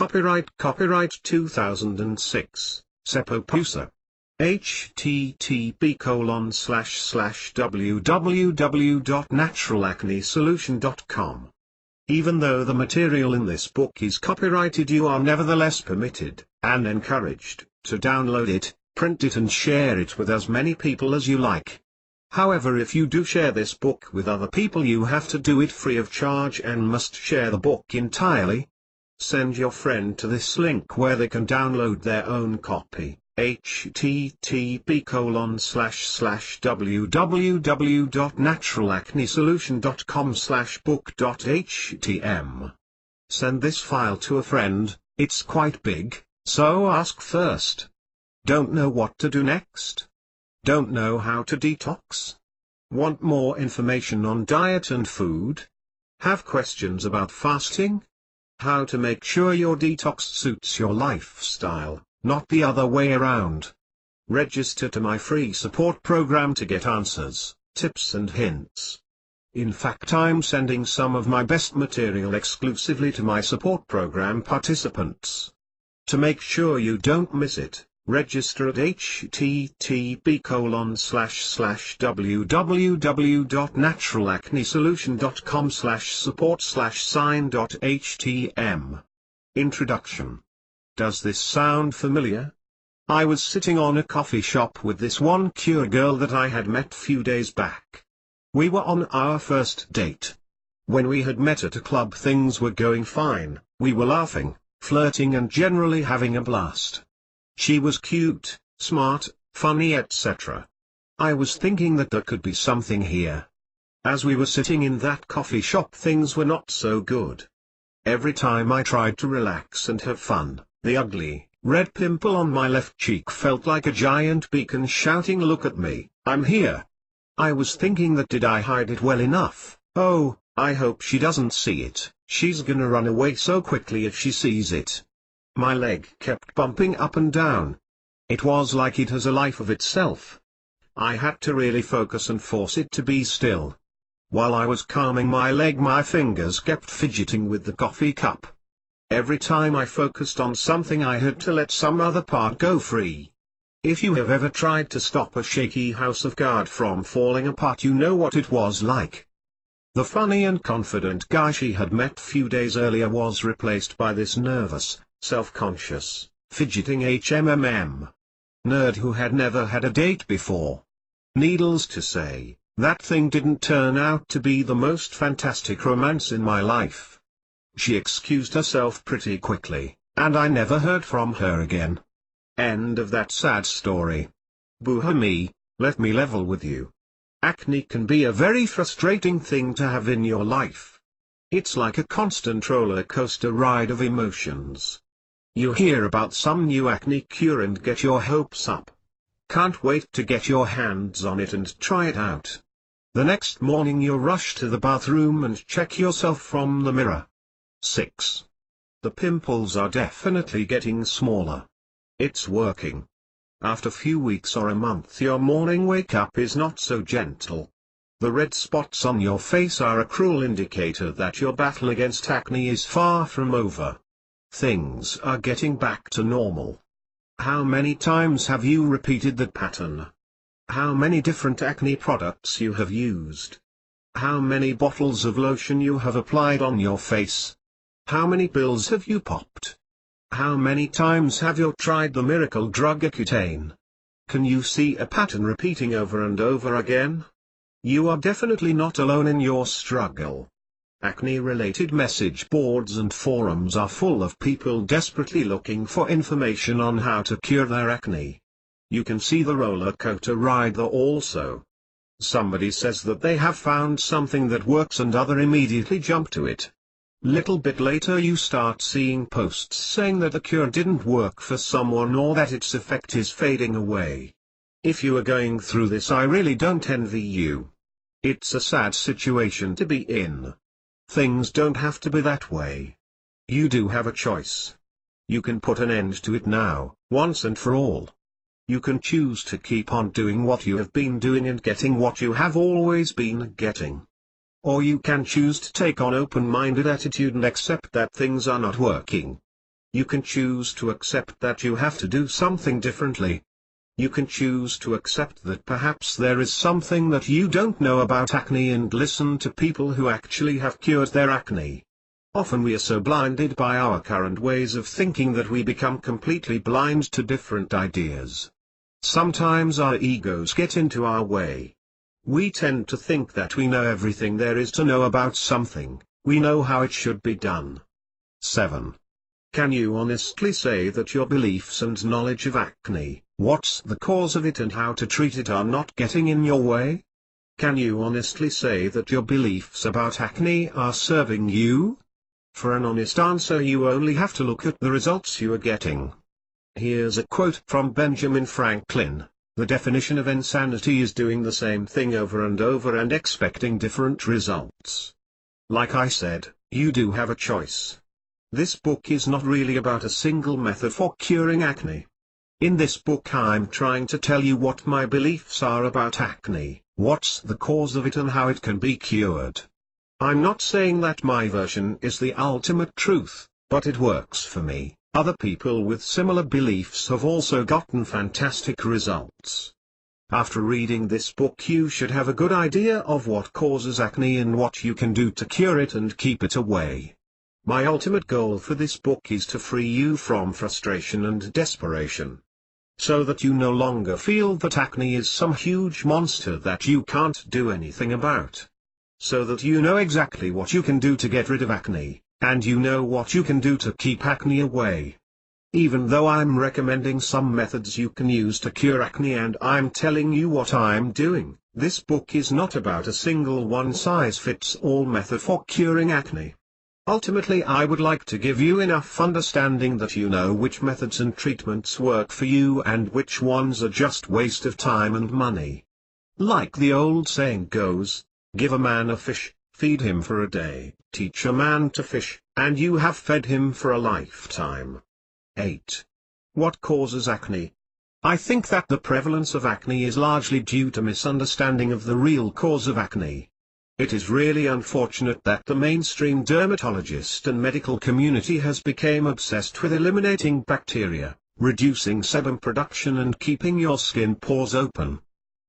Copyright 2006, Sepopusa. http://www.naturalacnesolution.com. Even though the material in this book is copyrighted, you are nevertheless permitted, and encouraged, to download it, print it and share it with as many people as you like. However, if you do share this book with other people, you have to do it free of charge and must share the book entirely. Send your friend to this link where they can download their own copy. http://www.naturalacnesolution.com/book.htm. Send this file to a friend. It's quite big, so ask first. Don't know what to do next? Don't know how to detox? Want more information on diet and food? Have questions about fasting? How to make sure your detox suits your lifestyle, not the other way around? Register to my free support program to get answers, tips and hints. In fact, I'm sending some of my best material exclusively to my support program participants. To make sure you don't miss it, register at http://www.naturalacnesolution.com/support/sign.htm. Introduction. Does this sound familiar? I was sitting on a coffee shop with this one cure girl that I had met few days back. We were on our first date. When we had met at a club, things were going fine. We were laughing, flirting and generally having a blast. She was cute, smart, funny, etc. I was thinking that there could be something here. As we were sitting in that coffee shop, things were not so good. Every time I tried to relax and have fun, the ugly, red pimple on my left cheek felt like a giant beacon shouting, "Look at me, I'm here." I was thinking that did I hide it well enough? Oh, I hope she doesn't see it. She's gonna run away so quickly if she sees it. My leg kept bumping up and down. It was like it has a life of itself. I had to really focus and force it to be still. While I was calming my leg, my fingers kept fidgeting with the coffee cup. Every time I focused on something, I had to let some other part go free. If you have ever tried to stop a shaky house of cards from falling apart, you know what it was like. The funny and confident guy she had met few days earlier was replaced by this nervous, self-conscious, fidgeting nerd who had never had a date before. Needless to say, that thing didn't turn out to be the most fantastic romance in my life. She excused herself pretty quickly, and I never heard from her again. End of that sad story. Boo-hoo me, let me level with you. Acne can be a very frustrating thing to have in your life. It's like a constant roller coaster ride of emotions. You hear about some new acne cure and get your hopes up. Can't wait to get your hands on it and try it out. The next morning you rush to the bathroom and check yourself from the mirror. 6. The pimples are definitely getting smaller. It's working. After few weeks or a month, your morning wake-up is not so gentle. The red spots on your face are a cruel indicator that your battle against acne is far from over. Things are getting back to normal. How many times have you repeated that pattern? How many different acne products you have used? How many bottles of lotion you have applied on your face? How many pills have you popped? How many times have you tried the miracle drug Accutane? Can you see a pattern repeating over and over again? You are definitely not alone in your struggle. Acne-related message boards and forums are full of people desperately looking for information on how to cure their acne. You can see the roller coaster ride there also. Somebody says that they have found something that works and other immediately jump to it. Little bit later you start seeing posts saying that the cure didn't work for someone or that its effect is fading away. If you are going through this, I really don't envy you. It's a sad situation to be in. Things don't have to be that way. You do have a choice. You can put an end to it now, once and for all. You can choose to keep on doing what you have been doing and getting what you have always been getting. Or you can choose to take on open-minded attitude and accept that things are not working. You can choose to accept that you have to do something differently. You can choose to accept that perhaps there is something that you don't know about acne and listen to people who actually have cured their acne. Often we are so blinded by our current ways of thinking that we become completely blind to different ideas. Sometimes our egos get into our way. We tend to think that we know everything there is to know about something, we know how it should be done. 7. Can you honestly say that your beliefs and knowledge of acne, what's the cause of it and how to treat it, are not getting in your way? Can you honestly say that your beliefs about acne are serving you? For an honest answer, you only have to look at the results you are getting. Here's a quote from Benjamin Franklin: "The definition of insanity is doing the same thing over and over and expecting different results." Like I said, you do have a choice. This book is not really about a single method for curing acne. In this book I'm trying to tell you what my beliefs are about acne, what's the cause of it and how it can be cured. I'm not saying that my version is the ultimate truth, but it works for me. Other people with similar beliefs have also gotten fantastic results. After reading this book you should have a good idea of what causes acne and what you can do to cure it and keep it away. My ultimate goal for this book is to free you from frustration and desperation, so that you no longer feel that acne is some huge monster that you can't do anything about. So that you know exactly what you can do to get rid of acne, and you know what you can do to keep acne away. Even though I'm recommending some methods you can use to cure acne and I'm telling you what I'm doing, this book is not about a single one-size-fits-all method for curing acne. Ultimately, I would like to give you enough understanding that you know which methods and treatments work for you and which ones are just waste of time and money. Like the old saying goes, give a man a fish, feed him for a day, teach a man to fish, and you have fed him for a lifetime. 8. What causes acne? I think that the prevalence of acne is largely due to misunderstanding of the real cause of acne. It is really unfortunate that the mainstream dermatologist and medical community has become obsessed with eliminating bacteria, reducing sebum production and keeping your skin pores open.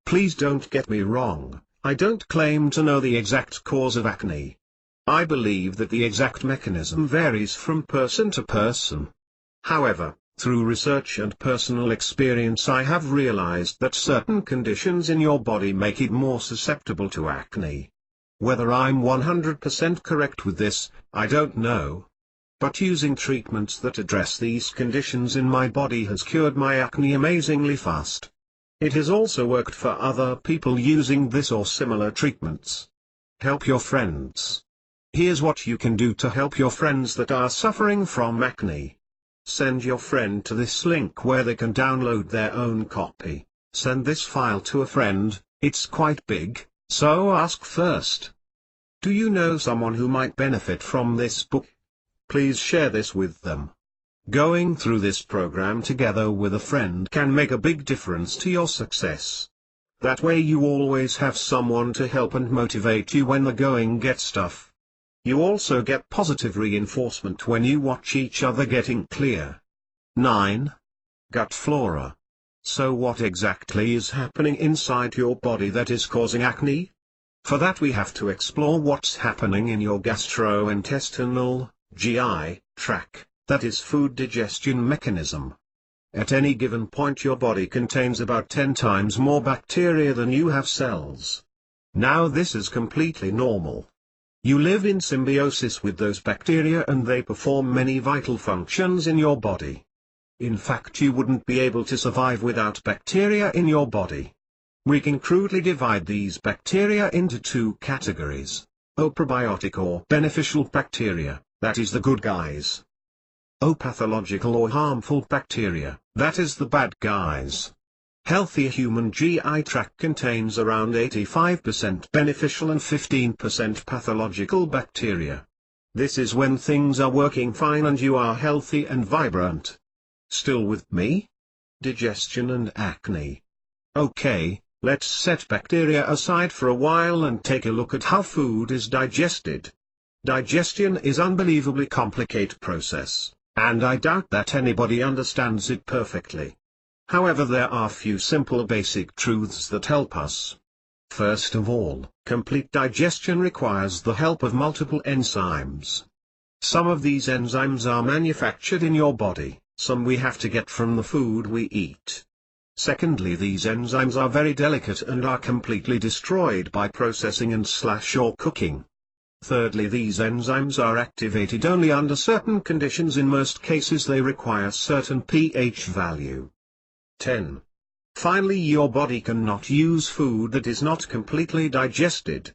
Please don't get me wrong, I don't claim to know the exact cause of acne. I believe that the exact mechanism varies from person to person. However, through research and personal experience I have realized that certain conditions in your body make it more susceptible to acne. Whether I'm 100% correct with this, I don't know. But using treatments that address these conditions in my body has cured my acne amazingly fast. It has also worked for other people using this or similar treatments. Help your friends. Here's what you can do to help your friends that are suffering from acne. Send your friend to this link where they can download their own copy. Send this file to a friend, it's quite big, so ask first. Do you know someone who might benefit from this book? Please share this with them. Going through this program together with a friend can make a big difference to your success. That way you always have someone to help and motivate you when the going gets tough. You also get positive reinforcement when you watch each other getting clear. 9. Gut flora. So what exactly is happening inside your body that is causing acne? For that we have to explore what's happening in your gastrointestinal, GI, tract, that is food digestion mechanism. At any given point your body contains about 10 times more bacteria than you have cells. Now this is completely normal. You live in symbiosis with those bacteria and they perform many vital functions in your body. In fact, you wouldn't be able to survive without bacteria in your body. We can crudely divide these bacteria into two categories: O probiotic or beneficial bacteria, that is the good guys. O pathological or harmful bacteria, that is the bad guys. Healthy human GI tract contains around 85% beneficial and 15% pathological bacteria. This is when things are working fine and you are healthy and vibrant. Still with me? Digestion and acne. Okay, let's set bacteria aside for a while and take a look at how food is digested. Digestion is an unbelievably complicated process. and I doubt that anybody understands it perfectly. However, there are few simple basic truths that help us. First of all, complete digestion requires the help of multiple enzymes. Some of these enzymes are manufactured in your body, some we have to get from the food we eat. Secondly, these enzymes are very delicate and are completely destroyed by processing and or cooking. Thirdly, these enzymes are activated only under certain conditions. In most cases they require certain pH value. 10. Finally, your body cannot use food that is not completely digested.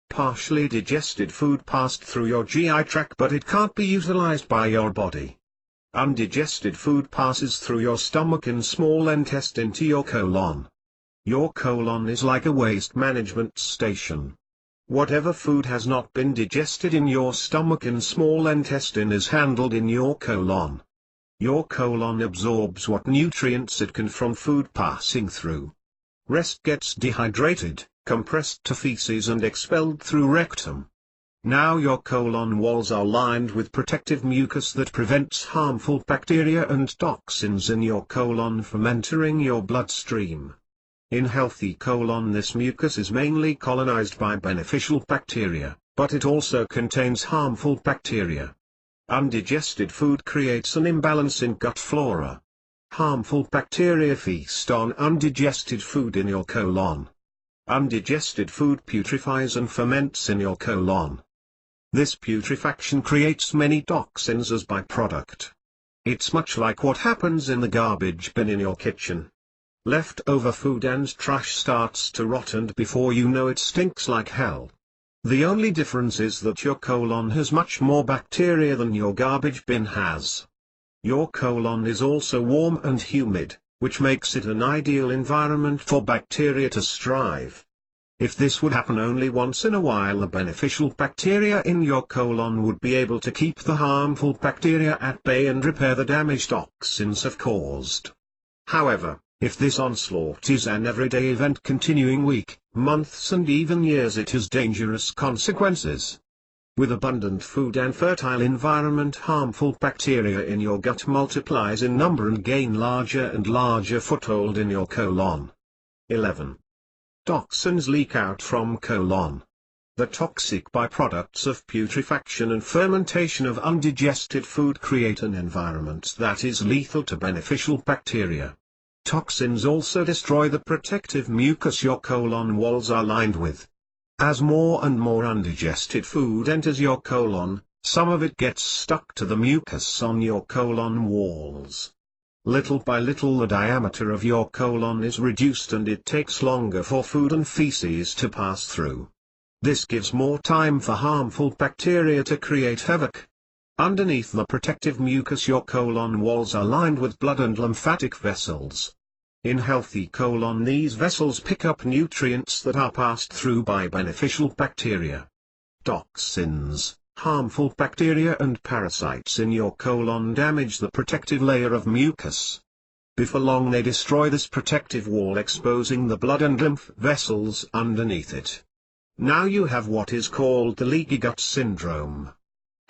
Partially digested food passed through your GI tract, but it can't be utilized by your body. Undigested food passes through your stomach and small intestine to your colon. Your colon is like a waste management station. Whatever food has not been digested in your stomach and small intestine is handled in your colon. Your colon absorbs what nutrients it can from food passing through. Rest gets dehydrated, compressed to feces and expelled through rectum. Now your colon walls are lined with protective mucus that prevents harmful bacteria and toxins in your colon from entering your bloodstream. In healthy colon, this mucus is mainly colonized by beneficial bacteria, but it also contains harmful bacteria. Undigested food creates an imbalance in gut flora. Harmful bacteria feast on undigested food in your colon. Undigested food putrefies and ferments in your colon. This putrefaction creates many toxins as byproduct. It's much like what happens in the garbage bin in your kitchen. Leftover food and trash starts to rot, and before you know it stinks like hell. The only difference is that your colon has much more bacteria than your garbage bin has. Your colon is also warm and humid, which makes it an ideal environment for bacteria to strive. If this would happen only once in a while, the beneficial bacteria in your colon would be able to keep the harmful bacteria at bay and repair the damage toxins have caused. However, if this onslaught is an everyday event continuing weeks, months and even years, it has dangerous consequences. With abundant food and fertile environment, harmful bacteria in your gut multiplies in number and gain larger and larger foothold in your colon. 11. Toxins leak out from colon. The toxic byproducts of putrefaction and fermentation of undigested food create an environment that is lethal to beneficial bacteria. Toxins also destroy the protective mucus your colon walls are lined with. As more and more undigested food enters your colon, some of it gets stuck to the mucus on your colon walls. Little by little the diameter of your colon is reduced and it takes longer for food and feces to pass through. This gives more time for harmful bacteria to create havoc. Underneath the protective mucus, your colon walls are lined with blood and lymphatic vessels. In healthy colon, these vessels pick up nutrients that are passed through by beneficial bacteria. Toxins, harmful bacteria and parasites in your colon damage the protective layer of mucus. Before long they destroy this protective wall, exposing the blood and lymph vessels underneath it. Now you have what is called the leaky gut syndrome.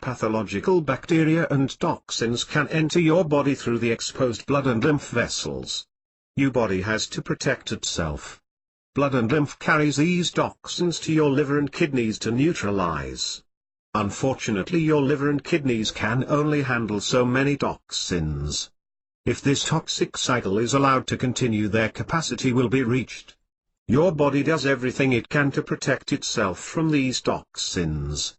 Pathological bacteria and toxins can enter your body through the exposed blood and lymph vessels. Your body has to protect itself. Blood and lymph carries these toxins to your liver and kidneys to neutralize. Unfortunately, your liver and kidneys can only handle so many toxins. If this toxic cycle is allowed to continue, their capacity will be reached. Your body does everything it can to protect itself from these toxins.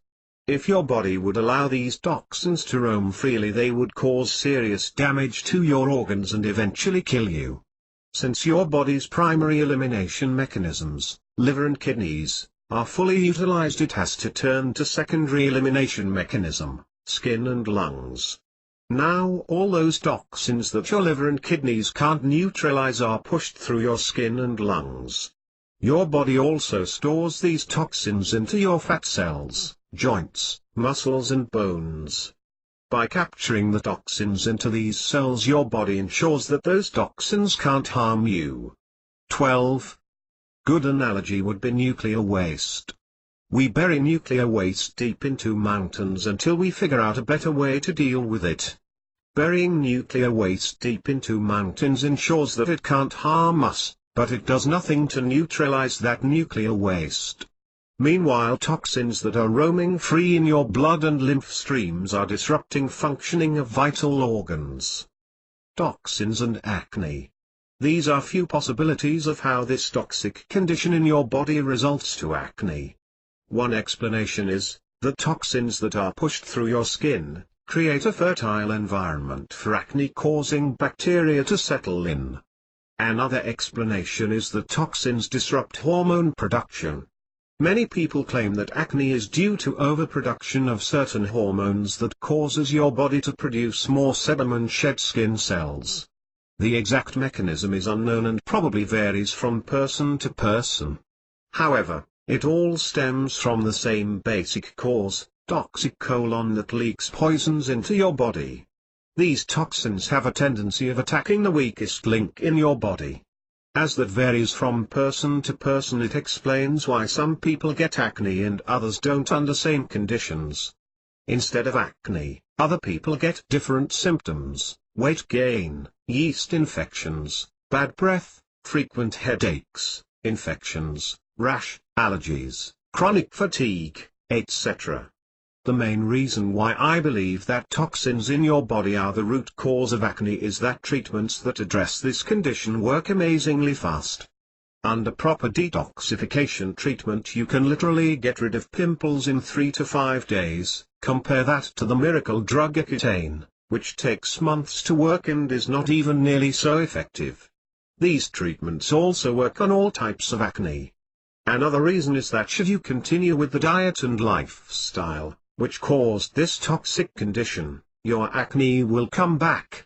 If your body would allow these toxins to roam freely, they would cause serious damage to your organs and eventually kill you. Since your body's primary elimination mechanisms, liver and kidneys, are fully utilized, it has to turn to secondary elimination mechanism, skin and lungs. Now all those toxins that your liver and kidneys can't neutralize are pushed through your skin and lungs. Your body also stores these toxins into your fat cells, joints, muscles and bones. By capturing the toxins into these cells, your body ensures that those toxins can't harm you. 12. Good analogy would be nuclear waste. We bury nuclear waste deep into mountains until we figure out a better way to deal with it. Burying nuclear waste deep into mountains ensures that it can't harm us, but it does nothing to neutralize that nuclear waste. Meanwhile, toxins that are roaming free in your blood and lymph streams are disrupting functioning of vital organs. Toxins and acne. These are few possibilities of how this toxic condition in your body results to acne. One explanation is, the toxins that are pushed through your skin create a fertile environment for acne-causing bacteria to settle in. Another explanation is that toxins disrupt hormone production. Many people claim that acne is due to overproduction of certain hormones that causes your body to produce more sebum and shed skin cells. The exact mechanism is unknown and probably varies from person to person. However, it all stems from the same basic cause, toxic colon that leaks poisons into your body. These toxins have a tendency of attacking the weakest link in your body. As that varies from person to person, it explains why some people get acne and others don't under same conditions. Instead of acne, other people get different symptoms: weight gain, yeast infections, bad breath, frequent headaches, infections, rash, allergies, chronic fatigue, etc. The main reason why I believe that toxins in your body are the root cause of acne is that treatments that address this condition work amazingly fast. Under proper detoxification treatment, you can literally get rid of pimples in 3 to 5 days. Compare that to the miracle drug Accutane, which takes months to work and is not even nearly so effective. These treatments also work on all types of acne. Another reason is that should you continue with the diet and lifestyle which caused this toxic condition, your acne will come back.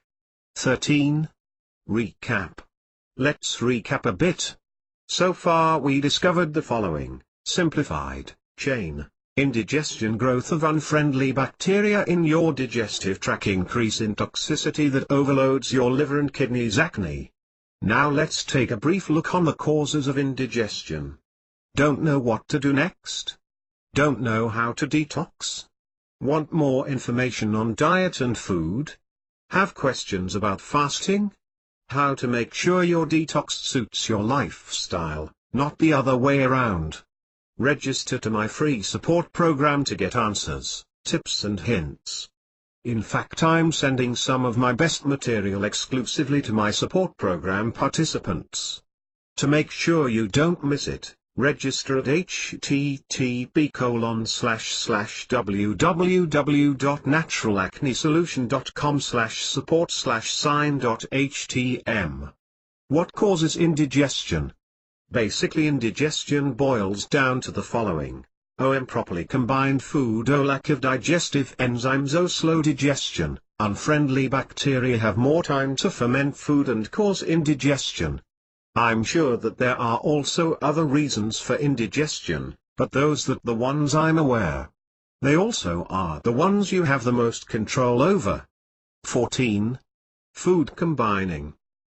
13. Recap. Let's recap a bit. So far we discovered the following: simplified chain, indigestion, growth of unfriendly bacteria in your digestive tract, increase in toxicity that overloads your liver and kidneys, acne. Now let's take a brief look on the causes of indigestion. Don't know what to do next? Don't know how to detox? Want more information on diet and food? Have questions about fasting? How to make sure your detox suits your lifestyle, not the other way around? Register to my free support program to get answers, tips and hints. In fact, I'm sending some of my best material exclusively to my support program participants. To make sure you don't miss it, register at http://www.naturalacnesolution.com/support/sign.htm. What causes indigestion? Basically, indigestion boils down to the following: improperly combined food, lack of digestive enzymes, slow digestion. Unfriendly bacteria have more time to ferment food and cause indigestion. I'm sure that there are also other reasons for indigestion, but those are the ones I'm aware. They also are the ones you have the most control over. 14. Food combining.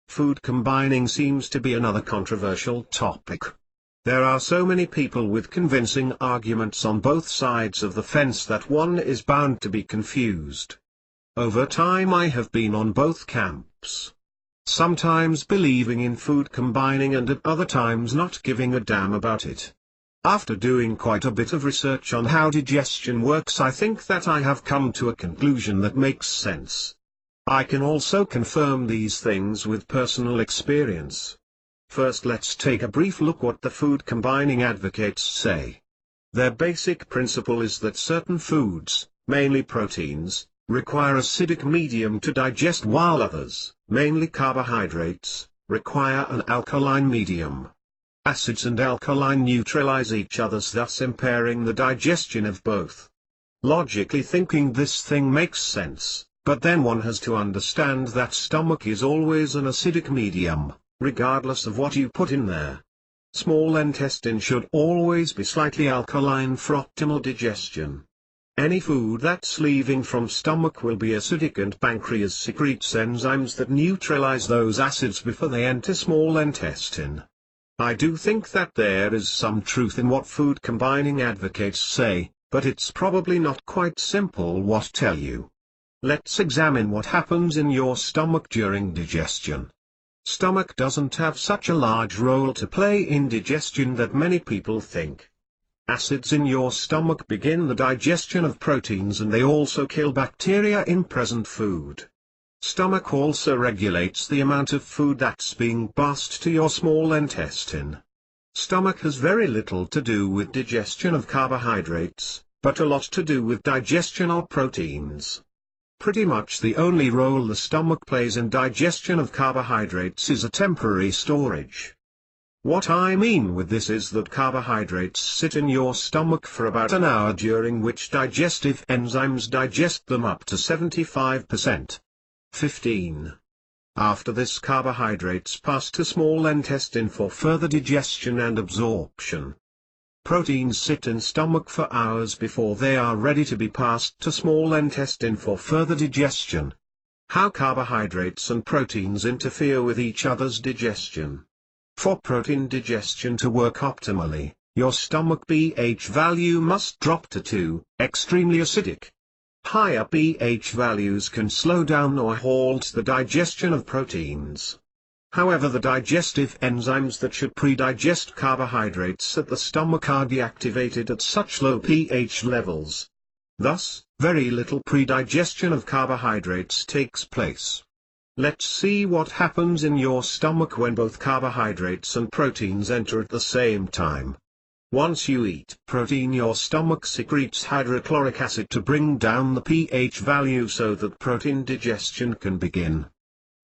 Food combining seems to be another controversial topic. There are so many people with convincing arguments on both sides of the fence that one is bound to be confused. Over time I have been on both camps. Sometimes believing in food combining and at other times not giving a damn about it. After doing quite a bit of research on how digestion works, I think that I have come to a conclusion that makes sense. I can also confirm these things with personal experience. First, let's take a brief look what the food combining advocates say. Their basic principle is that certain foods, mainly proteins, require acidic medium to digest, while others, mainly carbohydrates, require an alkaline medium. Acids and alkaline neutralize each other, thus impairing the digestion of both. Logically thinking, this thing makes sense, but then one has to understand that stomach is always an acidic medium, regardless of what you put in there. Small intestine should always be slightly alkaline for optimal digestion. Any food that's leaving from stomach will be acidic, and pancreas secretes enzymes that neutralize those acids before they enter small intestine. I do think that there is some truth in what food combining advocates say, but it's probably not quite simple what tell you. Let's examine what happens in your stomach during digestion. Stomach doesn't have such a large role to play in digestion that many people think. Acids in your stomach begin the digestion of proteins, and they also kill bacteria in present food. Stomach also regulates the amount of food that's being passed to your small intestine. Stomach has very little to do with digestion of carbohydrates, but a lot to do with digestion of proteins. Pretty much the only role the stomach plays in digestion of carbohydrates is a temporary storage. What I mean with this is that carbohydrates sit in your stomach for about an hour, during which digestive enzymes digest them up to 75%. 15. After this, carbohydrates pass to small intestine for further digestion and absorption. Proteins sit in stomach for hours before they are ready to be passed to small intestine for further digestion. How carbohydrates and proteins interfere with each other's digestion. For protein digestion to work optimally, your stomach pH value must drop to 2, extremely acidic. Higher pH values can slow down or halt the digestion of proteins. However, the digestive enzymes that should pre-digest carbohydrates at the stomach are deactivated at such low pH levels. Thus, very little pre-digestion of carbohydrates takes place. Let's see what happens in your stomach when both carbohydrates and proteins enter at the same time. Once you eat protein, your stomach secretes hydrochloric acid to bring down the pH value so that protein digestion can begin.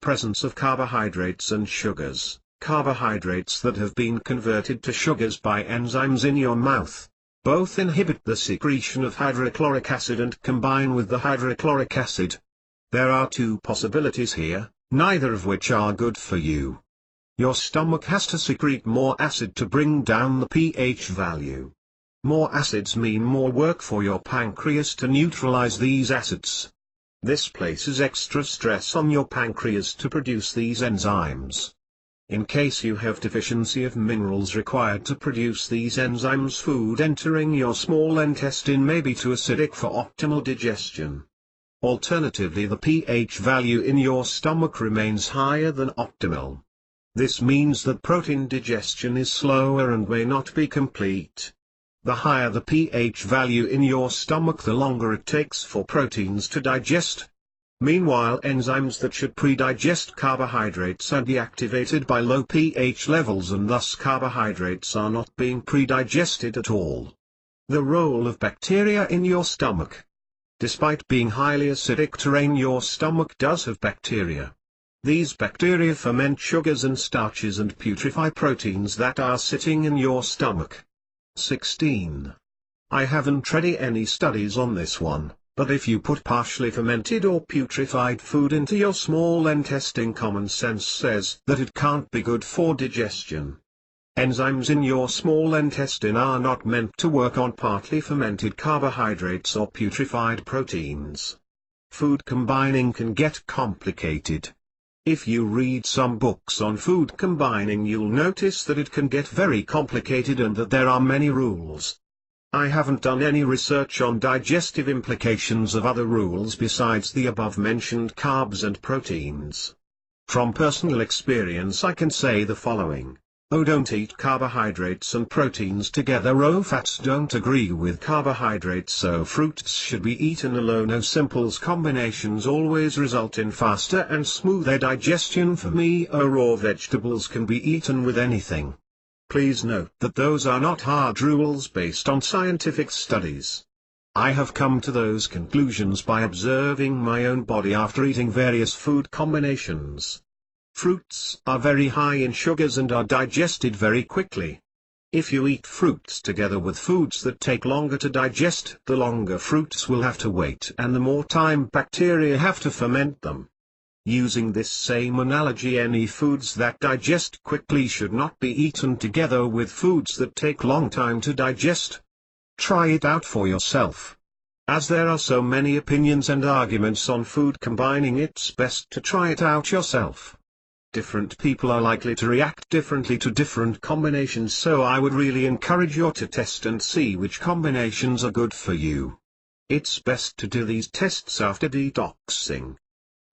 Presence of carbohydrates and sugars. Carbohydrates that have been converted to sugars by enzymes in your mouth. Both inhibit the secretion of hydrochloric acid and combine with the hydrochloric acid. There are two possibilities here, neither of which are good for you. Your stomach has to secrete more acid to bring down the pH value. More acids mean more work for your pancreas to neutralize these acids. This places extra stress on your pancreas to produce these enzymes. In case you have deficiency of minerals required to produce these enzymes, food entering your small intestine may be too acidic for optimal digestion. Alternatively, the pH value in your stomach remains higher than optimal. This means that protein digestion is slower and may not be complete. The higher the pH value in your stomach, the longer it takes for proteins to digest. Meanwhile, enzymes that should pre-digest carbohydrates are deactivated by low pH levels, and thus carbohydrates are not being pre-digested at all. The role of bacteria in your stomach. Despite being highly acidic terrain, your stomach does have bacteria. These bacteria ferment sugars and starches and putrefy proteins that are sitting in your stomach. 16. I haven't read any studies on this one, but if you put partially fermented or putrefied food into your small intestine, common sense says that it can't be good for digestion. Enzymes in your small intestine are not meant to work on partly fermented carbohydrates or putrefied proteins. Food combining can get complicated. If you read some books on food combining, you'll notice that it can get very complicated and that there are many rules. I haven't done any research on digestive implications of other rules besides the above-mentioned carbs and proteins. From personal experience, I can say the following. Oh, don't eat carbohydrates and proteins together. Oh, fats don't agree with carbohydrates, so fruits should be eaten alone. Oh, simples combinations always result in faster and smoother digestion for me. Oh, raw vegetables can be eaten with anything. Please note that those are not hard rules based on scientific studies. I have come to those conclusions by observing my own body after eating various food combinations. Fruits are very high in sugars and are digested very quickly. If you eat fruits together with foods that take longer to digest, the longer fruits will have to wait and the more time bacteria have to ferment them. Using this same analogy, any foods that digest quickly should not be eaten together with foods that take long time to digest. Try it out for yourself. As there are so many opinions and arguments on food combining, it's best to try it out yourself. Different people are likely to react differently to different combinations, so I would really encourage you to test and see which combinations are good for you. It's best to do these tests after detoxing.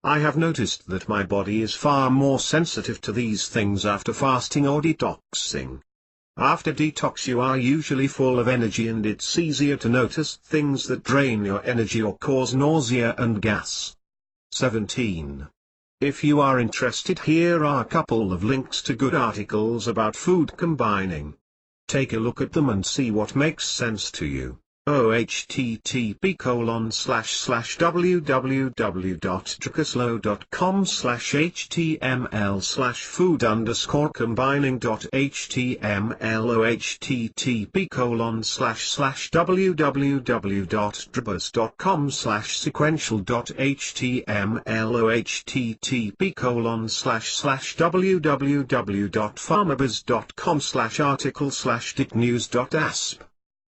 I have noticed that my body is far more sensitive to these things after fasting or detoxing. After detox you are usually full of energy and it's easier to notice things that drain your energy or cause nausea and gas. 17. If you are interested, here are a couple of links to good articles about food combining. Take a look at them and see what makes sense to you. https://www.dribus.com/http://www.farmabuzz.com/sequential.html/http://www.farmabuzz.com/article/dictnews.asp.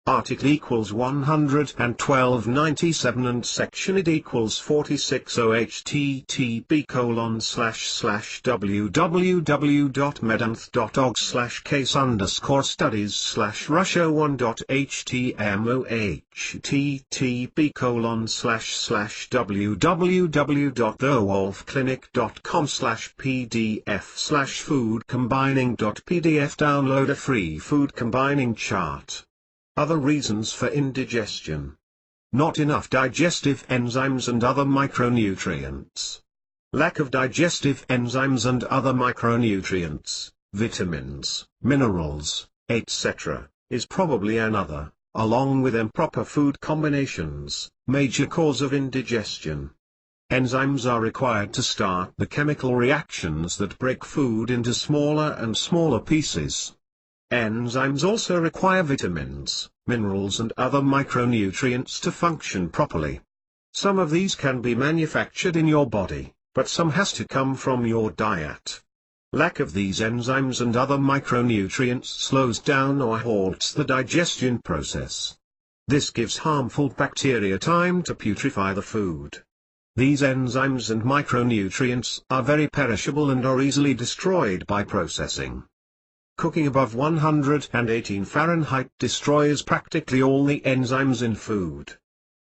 Article equals 112.97 and section it equals 46. http://www.medanth.org/k/underscore studies/russia1.html/http://www.thewolfclinic.com/pdf/food combining.pdf download a free food combining chart. Other reasons for indigestion. Not enough digestive enzymes and other micronutrients. Lack of digestive enzymes and other micronutrients, vitamins, minerals, etc., is probably another, along with improper food combinations, major cause of indigestion. Enzymes are required to start the chemical reactions that break food into smaller and smaller pieces. Enzymes also require vitamins, minerals and other micronutrients to function properly. Some of these can be manufactured in your body, but some has to come from your diet. Lack of these enzymes and other micronutrients slows down or halts the digestion process. This gives harmful bacteria time to putrefy the food. These enzymes and micronutrients are very perishable and are easily destroyed by processing. Cooking above 118 Fahrenheit destroys practically all the enzymes in food.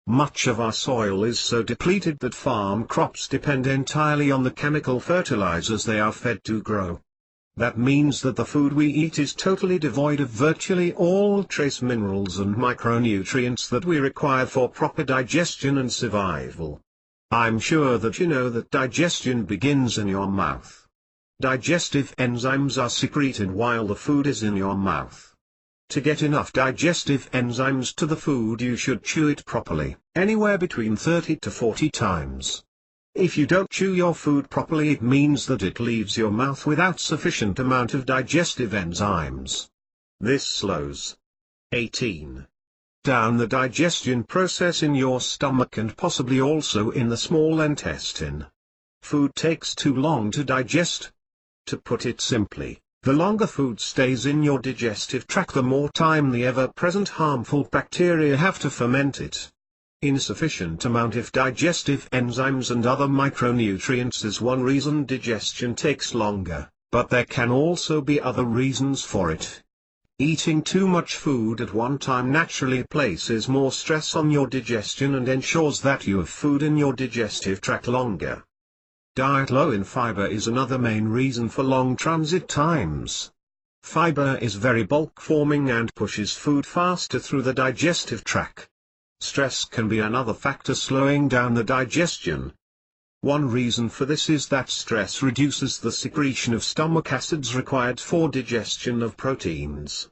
Much of our soil is so depleted that farm crops depend entirely on the chemical fertilizers they are fed to grow. That means that the food we eat is totally devoid of virtually all trace minerals and micronutrients that we require for proper digestion and survival. I'm sure that you know that digestion begins in your mouth. Digestive enzymes are secreted while the food is in your mouth. To get enough digestive enzymes to the food you should chew it properly, anywhere between 30 to 40 times. If you don't chew your food properly it means that it leaves your mouth without sufficient amount of digestive enzymes. This slows 18. Down the digestion process in your stomach and possibly also in the small intestine. Food takes too long to digest. To put it simply, the longer food stays in your digestive tract the more time the ever-present harmful bacteria have to ferment it. Insufficient amount of digestive enzymes and other micronutrients is one reason digestion takes longer, but there can also be other reasons for it. Eating too much food at one time naturally places more stress on your digestion and ensures that you have food in your digestive tract longer. Diet low in fiber is another main reason for long transit times. Fiber is very bulk-forming and pushes food faster through the digestive tract. Stress can be another factor slowing down the digestion. One reason for this is that stress reduces the secretion of stomach acids required for digestion of proteins.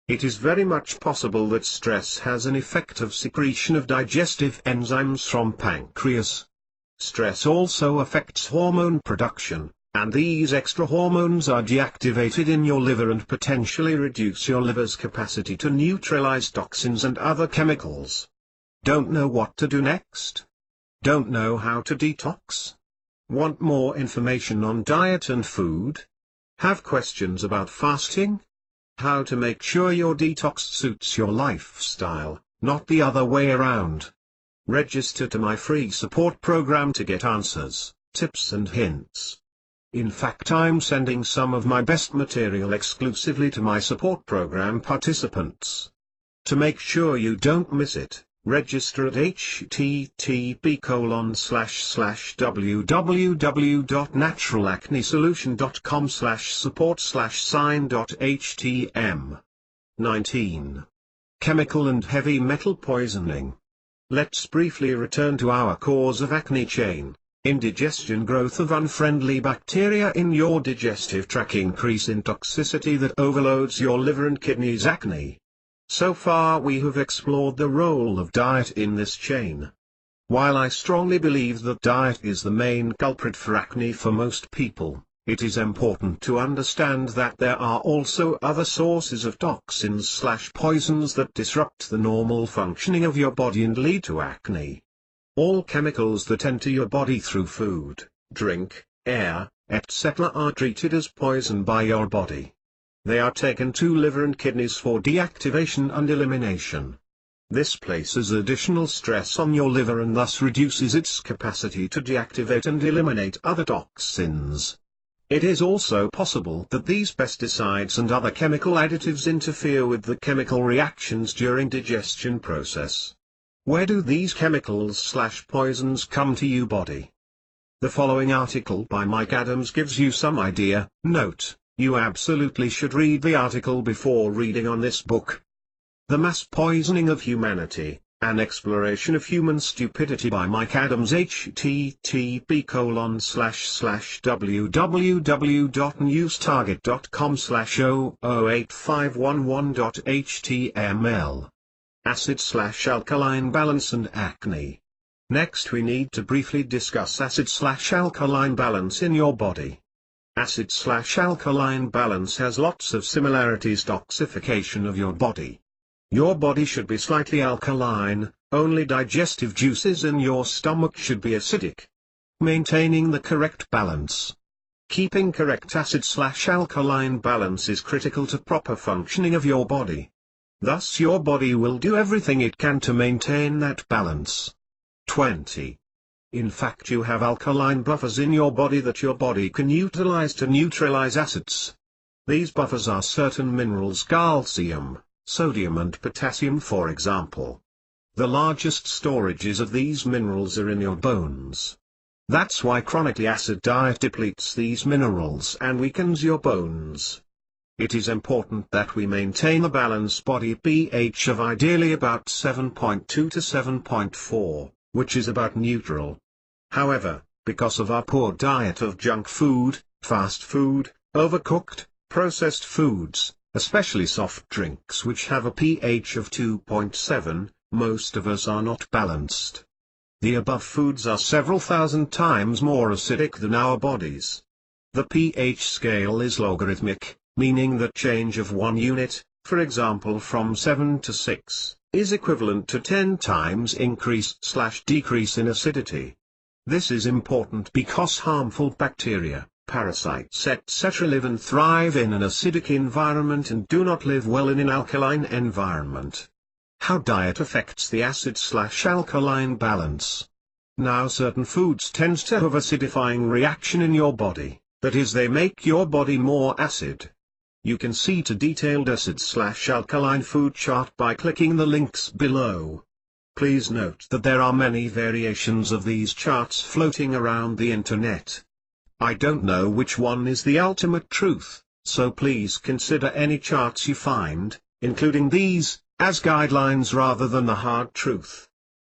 It is very much possible that stress has an effect of secretion of digestive enzymes from pancreas. Stress also affects hormone production, and these extra hormones are deactivated in your liver and potentially reduce your liver's capacity to neutralize toxins and other chemicals. Don't know what to do next? Don't know how to detox? Want more information on diet and food? Have questions about fasting? How to make sure your detox suits your lifestyle, not the other way around? Register to my free support program to get answers, tips and hints. In fact, I'm sending some of my best material exclusively to my support program participants. To make sure you don't miss it, Register at http://www.naturalacnesolution.com/support/sign.htm. 19. Chemical and heavy metal poisoning. Let's briefly return to our cause of acne chain. Indigestion, growth of unfriendly bacteria in your digestive tract, increase in toxicity that overloads your liver and kidneys. Acne. So far we have explored the role of diet in this chain. While I strongly believe that diet is the main culprit for acne for most people, it is important to understand that there are also other sources of toxins/poisons that disrupt the normal functioning of your body and lead to acne. All chemicals that enter your body through food, drink, air, etc. are treated as poison by your body. They are taken to liver and kidneys for deactivation and elimination. This places additional stress on your liver and thus reduces its capacity to deactivate and eliminate other toxins. It is also possible that these pesticides and other chemical additives interfere with the chemical reactions during digestion process. Where do these chemicals/poisons come to your body? The following article by Mike Adams gives you some idea. Note: you absolutely should read the article before reading on this book. The Mass Poisoning of Humanity, An Exploration of Human Stupidity by Mike Adams. http://www.newstarget.com/0085111.html. Acid/alkaline balance and acne. Next we need to briefly discuss acid/alkaline balance in your body. Acid/alkaline balance has lots of similarities. Toxification of your body. Your body should be slightly alkaline, only digestive juices in your stomach should be acidic. Maintaining the correct balance. Keeping correct acid/alkaline balance is critical to proper functioning of your body. Thus your body will do everything it can to maintain that balance. 20. In fact, you have alkaline buffers in your body that your body can utilize to neutralize acids. These buffers are certain minerals: calcium, sodium and potassium, for example. The largest storages of these minerals are in your bones. That's why chronically acid diet depletes these minerals and weakens your bones. It is important that we maintain a balanced body pH of ideally about 7.2 to 7.4, which is about neutral. However, because of our poor diet of junk food, fast food, overcooked, processed foods, especially soft drinks which have a pH of 2.7, most of us are not balanced. The above foods are several thousand times more acidic than our bodies. The pH scale is logarithmic, meaning that change of 1 unit, for example from 7 to 6, is equivalent to 10 times increase/decrease in acidity. This is important because harmful bacteria, parasites etc. live and thrive in an acidic environment and do not live well in an alkaline environment. How diet affects the acid/alkaline balance. Now certain foods tend to have acidifying reaction in your body, that is, they make your body more acid. You can see a detailed acid/alkaline food chart by clicking the links below. Please note that there are many variations of these charts floating around the internet. I don't know which one is the ultimate truth, so please consider any charts you find, including these, as guidelines rather than the hard truth.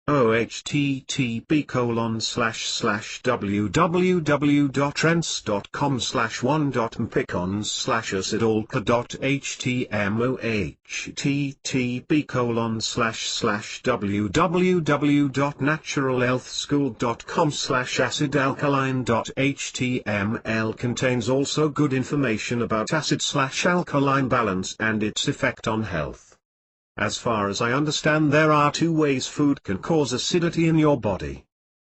http://www.trends.com/1.mpicons/acidalka.htm http://www.naturalhealthschool.com/acidalkaline.html contains also good information about acid/alkaline balance and its effect on health. As far as I understand, there are two ways food can cause acidity in your body.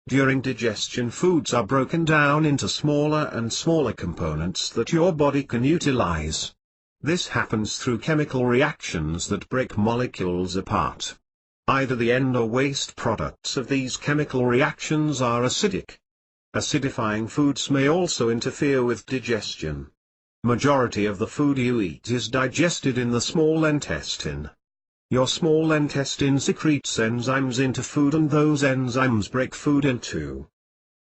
During digestion, foods are broken down into smaller and smaller components that your body can utilize. This happens through chemical reactions that break molecules apart. Either the end or waste products of these chemical reactions are acidic. Acidifying foods may also interfere with digestion. Majority of the food you eat is digested in the small intestine. Your small intestine secretes enzymes into food, and those enzymes break food into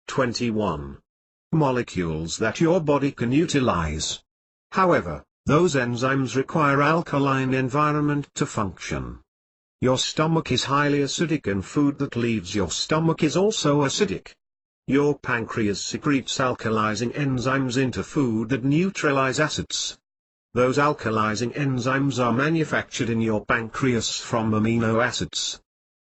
21 molecules that your body can utilize. However, those enzymes require alkaline environment to function. Your stomach is highly acidic, and food that leaves your stomach is also acidic. Your pancreas secretes alkalizing enzymes into food that neutralize acids. Those alkalizing enzymes are manufactured in your pancreas from amino acids.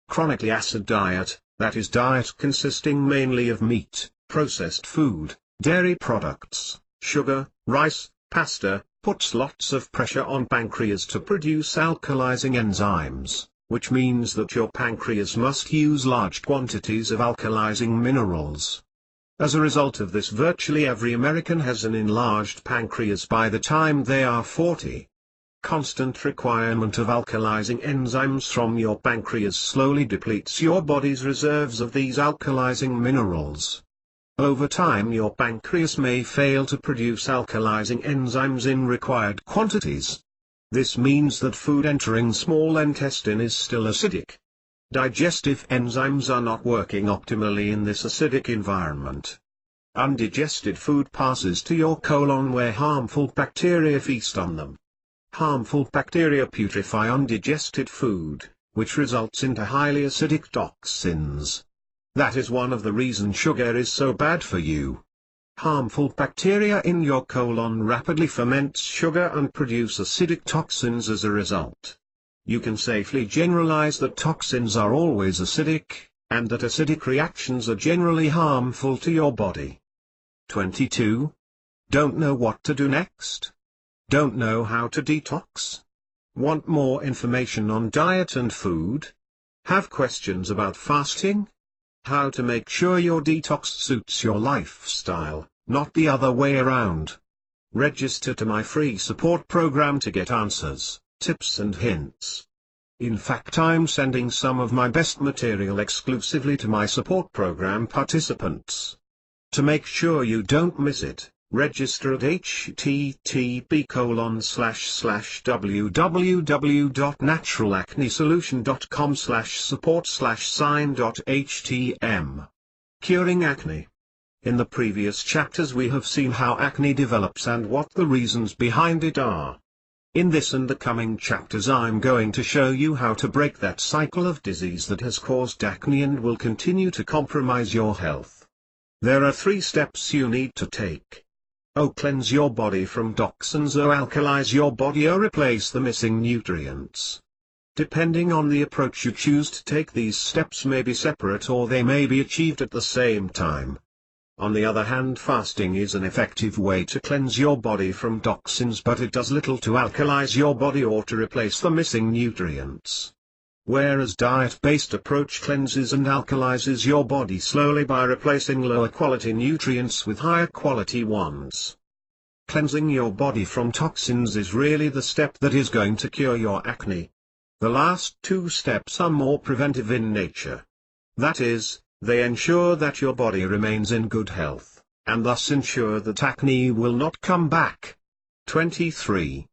Chronically acid diet, that is diet consisting mainly of meat, processed food, dairy products, sugar, rice, pasta, puts lots of pressure on pancreas to produce alkalizing enzymes, which means that your pancreas must use large quantities of alkalizing minerals. As a result of this, virtually every American has an enlarged pancreas by the time they are 40. Constant requirement of alkalizing enzymes from your pancreas slowly depletes your body's reserves of these alkalizing minerals. Over time, your pancreas may fail to produce alkalizing enzymes in required quantities. This means that food entering small intestine is still acidic. Digestive enzymes are not working optimally in this acidic environment. Undigested food passes to your colon, where harmful bacteria feast on them. Harmful bacteria putrefy undigested food, which results into highly acidic toxins. That is one of the reasons sugar is so bad for you. Harmful bacteria in your colon rapidly ferments sugar and produce acidic toxins as a result. You can safely generalize that toxins are always acidic, and that acidic reactions are generally harmful to your body. 22. Don't know what to do next? Don't know how to detox? Want more information on diet and food? Have questions about fasting? How to make sure your detox suits your lifestyle, not the other way around? Register to my free support program to get answers, tips and hints. In fact, I'm sending some of my best material exclusively to my support program participants. To make sure you don't miss it, register at http://www.naturalacnesolution.com/support/sign.htm. Curing acne. In the previous chapters we have seen how acne develops and what the reasons behind it are. In this and the coming chapters I'm going to show you how to break that cycle of disease that has caused acne and will continue to compromise your health. There are 3 steps you need to take. Cleanse your body from toxins, alkalize your body, or replace the missing nutrients. Depending on the approach you choose to take, these steps may be separate or they may be achieved at the same time. On the other hand, fasting is an effective way to cleanse your body from toxins, but it does little to alkalize your body or to replace the missing nutrients. Whereas diet-based approach cleanses and alkalizes your body slowly by replacing lower quality nutrients with higher quality ones. Cleansing your body from toxins is really the step that is going to cure your acne. The last 2 steps are more preventive in nature. That is, they ensure that your body remains in good health, and thus ensure that acne will not come back. 23.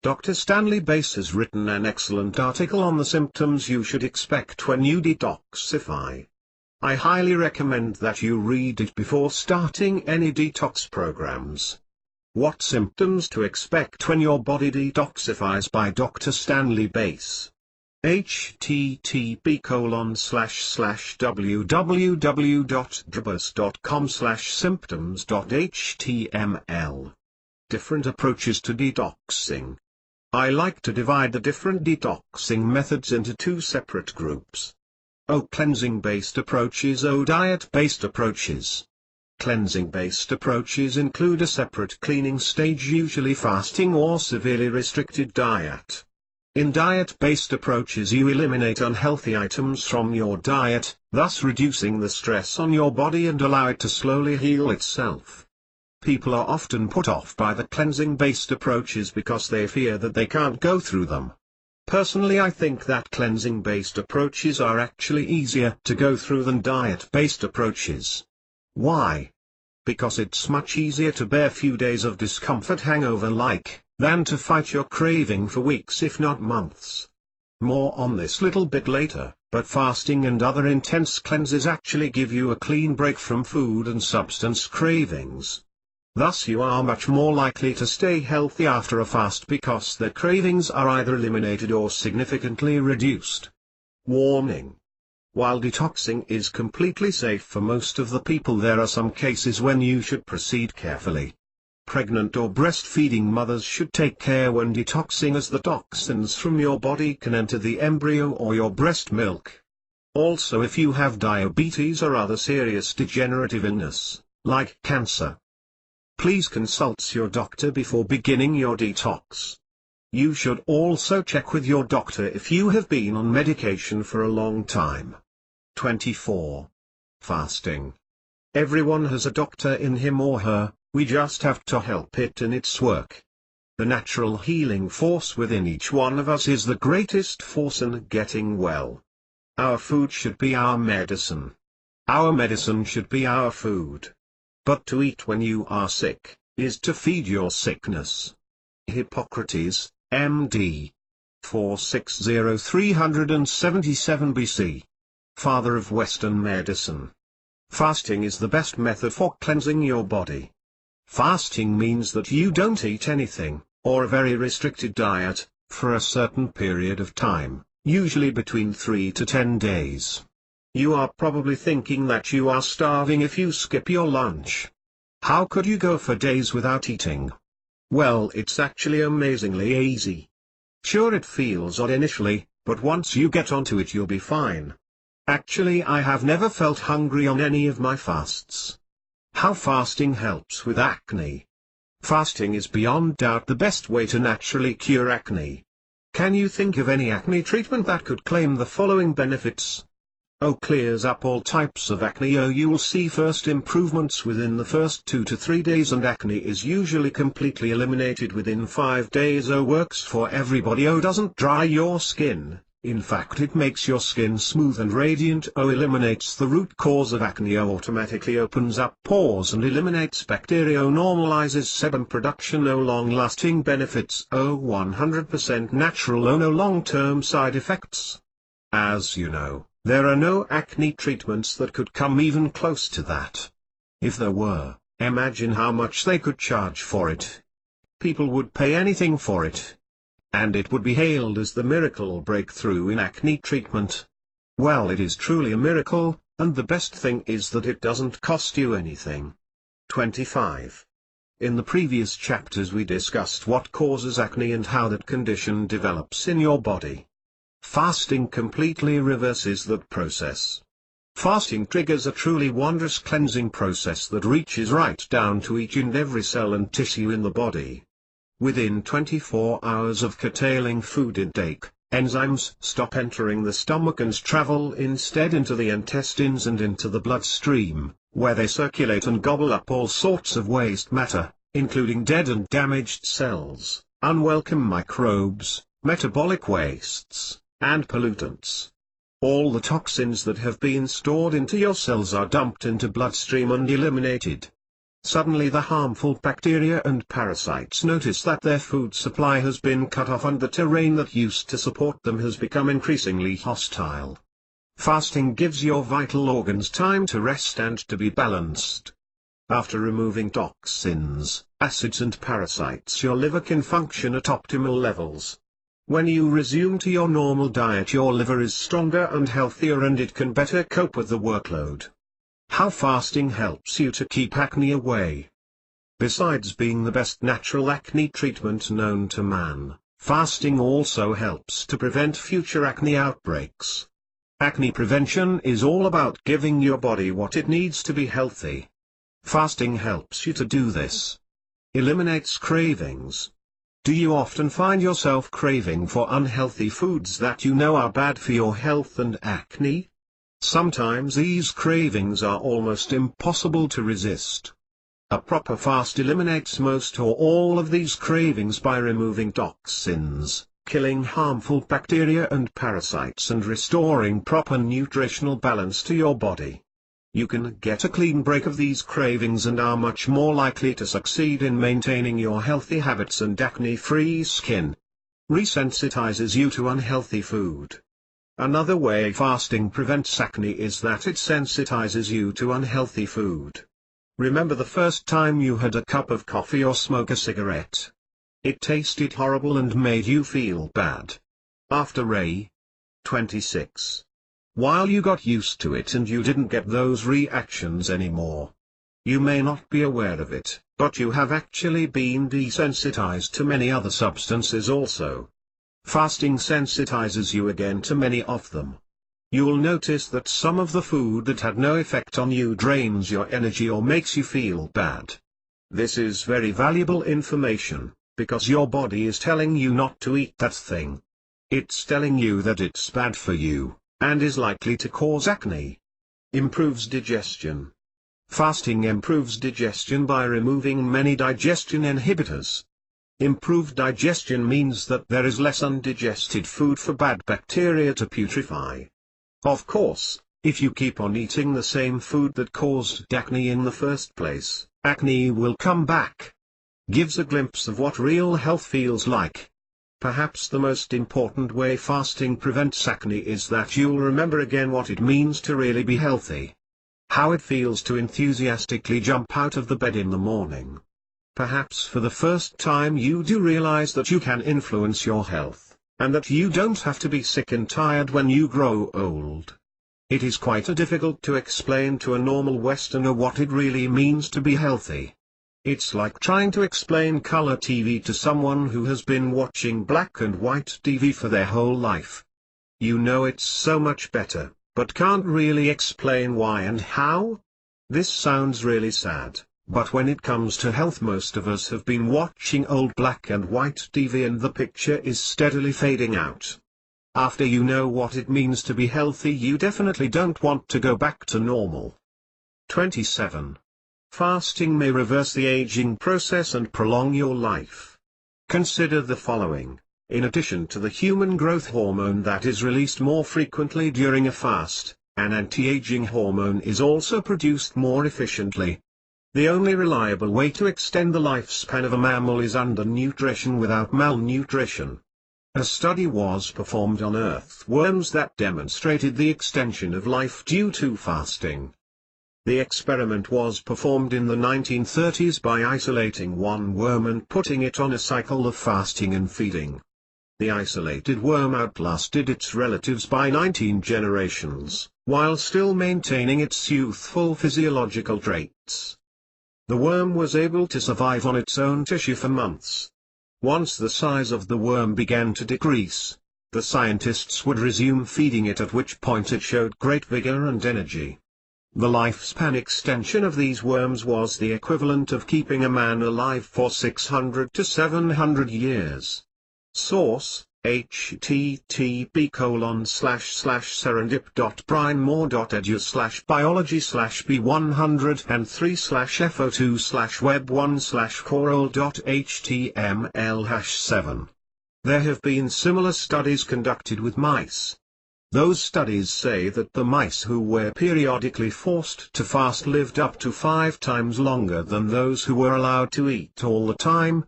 Dr. Stanley Bass has written an excellent article on the symptoms you should expect when you detoxify. I highly recommend that you read it before starting any detox programs. What symptoms to expect when your body detoxifies by Dr. Stanley Bass. http://www.drbass.com/symptoms.html. Different approaches to detoxing. I like to divide the different detoxing methods into 2 separate groups. Cleansing-based approaches, diet-based approaches. Cleansing-based approaches include a separate cleaning stage, usually fasting or severely restricted diet. In diet-based approaches you eliminate unhealthy items from your diet, thus reducing the stress on your body and allow it to slowly heal itself. People are often put off by the cleansing-based approaches because they fear that they can't go through them. Personally, I think that cleansing-based approaches are actually easier to go through than diet-based approaches. Why? Because it's much easier to bear few days of discomfort, hangover-like, than to fight your craving for weeks if not months. More on this little bit later, but fasting and other intense cleanses actually give you a clean break from food and substance cravings. Thus you are much more likely to stay healthy after a fast because the cravings are either eliminated or significantly reduced. Warning: while detoxing is completely safe for most of the people, there are some cases when you should proceed carefully. Pregnant or breastfeeding mothers should take care when detoxing, as the toxins from your body can enter the embryo or your breast milk. Also, if you have diabetes or other serious degenerative illness, like cancer, please consult your doctor before beginning your detox. You should also check with your doctor if you have been on medication for a long time. 24. Fasting. Everyone has a doctor in him or her, we just have to help it in its work. The natural healing force within each one of us is the greatest force in getting well. Our food should be our medicine. Our medicine should be our food. But to eat when you are sick, is to feed your sickness. Hippocrates, M.D. 460–377 BC. Father of Western medicine. Fasting is the best method for cleansing your body. Fasting means that you don't eat anything, or a very restricted diet, for a certain period of time, usually between 3 to 10 days. You are probably thinking that you are starving if you skip your lunch. How could you go for days without eating? Well, it's actually amazingly easy. Sure, it feels odd initially, but once you get onto it you'll be fine. Actually, I have never felt hungry on any of my fasts. How fasting helps with acne. Fasting is beyond doubt the best way to naturally cure acne. Can you think of any acne treatment that could claim the following benefits? O. Clears up all types of acne. O. You'll see first improvements within the first 2 to 3 days, and acne is usually completely eliminated within 5 days. O. Works for everybody. O. Doesn't dry your skin, in fact it makes your skin smooth and radiant. O. Eliminates the root cause of acne. O. Automatically opens up pores and eliminates bacteria. O. Normalizes sebum production. O. Long-lasting benefits. O. 100% natural. O. No long-term side effects. As you know, there are no acne treatments that could come even close to that. If there were, imagine how much they could charge for it. People would pay anything for it. And it would be hailed as the miracle breakthrough in acne treatment. Well, it is truly a miracle, and the best thing is that it doesn't cost you anything. 25. In the previous chapters we discussed what causes acne and how that condition develops in your body. Fasting completely reverses that process. Fasting triggers a truly wondrous cleansing process that reaches right down to each and every cell and tissue in the body. Within 24 hours of curtailing food intake, enzymes stop entering the stomach and travel instead into the intestines and into the bloodstream, where they circulate and gobble up all sorts of waste matter, including dead and damaged cells, unwelcome microbes, metabolic wastes, and pollutants. All the toxins that have been stored into your cells are dumped into bloodstream and eliminated. Suddenly the harmful bacteria and parasites notice that their food supply has been cut off and the terrain that used to support them has become increasingly hostile. Fasting gives your vital organs time to rest and to be balanced. After removing toxins, acids and parasites, your liver can function at optimal levels. When you resume to your normal diet, your liver is stronger and healthier and it can better cope with the workload. How fasting helps you to keep acne away. Besides being the best natural acne treatment known to man, fasting also helps to prevent future acne outbreaks. Acne prevention is all about giving your body what it needs to be healthy. Fasting helps you to do this. Eliminates cravings. Do you often find yourself craving for unhealthy foods that you know are bad for your health and acne? Sometimes these cravings are almost impossible to resist. A proper fast eliminates most or all of these cravings by removing toxins, killing harmful bacteria and parasites, and restoring proper nutritional balance to your body. You can get a clean break of these cravings and are much more likely to succeed in maintaining your healthy habits and acne-free skin. resensitizes you to unhealthy food. Another way fasting prevents acne is that it sensitizes you to unhealthy food. Remember the first time you had a cup of coffee or smoke a cigarette. It tasted horrible and made you feel bad. After 26. While you got used to it and you didn't get those reactions anymore. You may not be aware of it, but you have actually been desensitized to many other substances also. Fasting sensitizes you again to many of them. You'll notice that some of the food that had no effect on you drains your energy or makes you feel bad. This is very valuable information, because your body is telling you not to eat that thing. It's telling you that it's bad for you, and is likely to cause acne. Improves digestion. Fasting improves digestion by removing many digestion inhibitors. Improved digestion means that there is less undigested food for bad bacteria to putrefy. Of course, if you keep on eating the same food that caused acne in the first place, acne will come back. Gives a glimpse of what real health feels like. Perhaps the most important way fasting prevents acne is that you'll remember again what it means to really be healthy. How it feels to enthusiastically jump out of the bed in the morning. Perhaps for the first time you do realize that you can influence your health, and that you don't have to be sick and tired when you grow old. It is quite difficult to explain to a normal Westerner what it really means to be healthy. It's like trying to explain color TV to someone who has been watching black and white TV for their whole life. You know it's so much better, but can't really explain why and how? This sounds really sad, but when it comes to health most of us have been watching old black and white TV and the picture is steadily fading out. After you know what it means to be healthy, you definitely don't want to go back to normal. 27. Fasting may reverse the aging process and prolong your life. Consider the following. In addition to the human growth hormone that is released more frequently during a fast, an anti-aging hormone is also produced more efficiently. The only reliable way to extend the lifespan of a mammal is undernutrition without malnutrition. A study was performed on earthworms that demonstrated the extension of life due to fasting. The experiment was performed in the 1930s by isolating one worm and putting it on a cycle of fasting and feeding. The isolated worm outlasted its relatives by 19 generations, while still maintaining its youthful physiological traits. The worm was able to survive on its own tissue for months. Once the size of the worm began to decrease, the scientists would resume feeding it, at which point it showed great vigor and energy. The lifespan extension of these worms was the equivalent of keeping a man alive for 600 to 700 years. Source: http://serendip.primemore.edu/biology/b100and3/FO2/web1/coral.html/7. There have been similar studies conducted with mice. Those studies say that the mice who were periodically forced to fast lived up to 5 times longer than those who were allowed to eat all the time.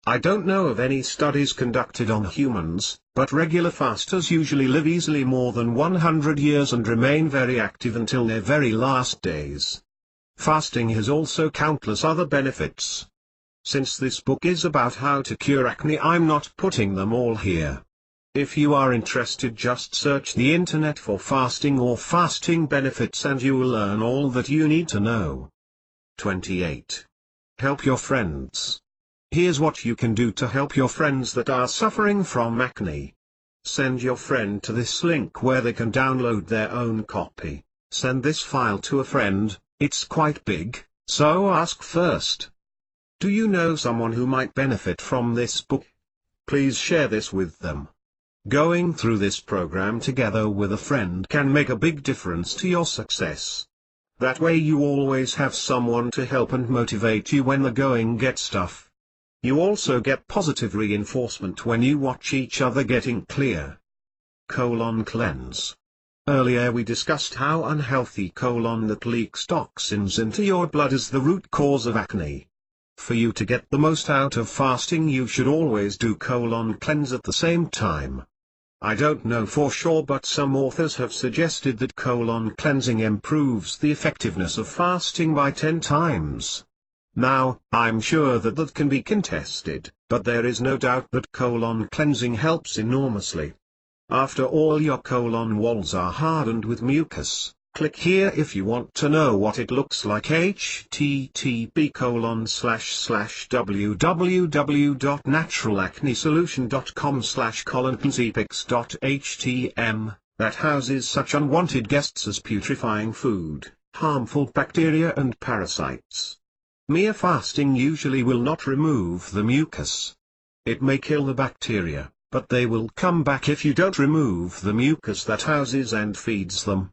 I don't know of any studies conducted on humans, but regular fasters usually live easily more than 100 years and remain very active until their very last days. Fasting has also countless other benefits. Since this book is about how to cure acne, I'm not putting them all here. If you are interested, just search the internet for fasting or fasting benefits and you will learn all that you need to know. 28. Help your friends. Here's what you can do to help your friends that are suffering from acne. Send your friend to this link where they can download their own copy. Send this file to a friend. It's quite big, so ask first. Do you know someone who might benefit from this book? Please share this with them. Going through this program together with a friend can make a big difference to your success. That way you always have someone to help and motivate you when the going gets tough. You also get positive reinforcement when you watch each other getting clear. Colon cleanse. Earlier we discussed how unhealthy colon that leaks toxins into your blood is the root cause of acne. For you to get the most out of fasting, you should always do colon cleanse at the same time. I don't know for sure, but some authors have suggested that colon cleansing improves the effectiveness of fasting by 10 times. Now, I'm sure that can be contested, but there is no doubt that colon cleansing helps enormously. After all your colon walls are hardened with mucus, click here if you want to know what it looks like. http://www.naturalacnesolution.com/colon-cleansepics.htm, that houses such unwanted guests as putrefying food, harmful bacteria and parasites. Mere fasting usually will not remove the mucus. It may kill the bacteria, but they will come back if you don't remove the mucus that houses and feeds them.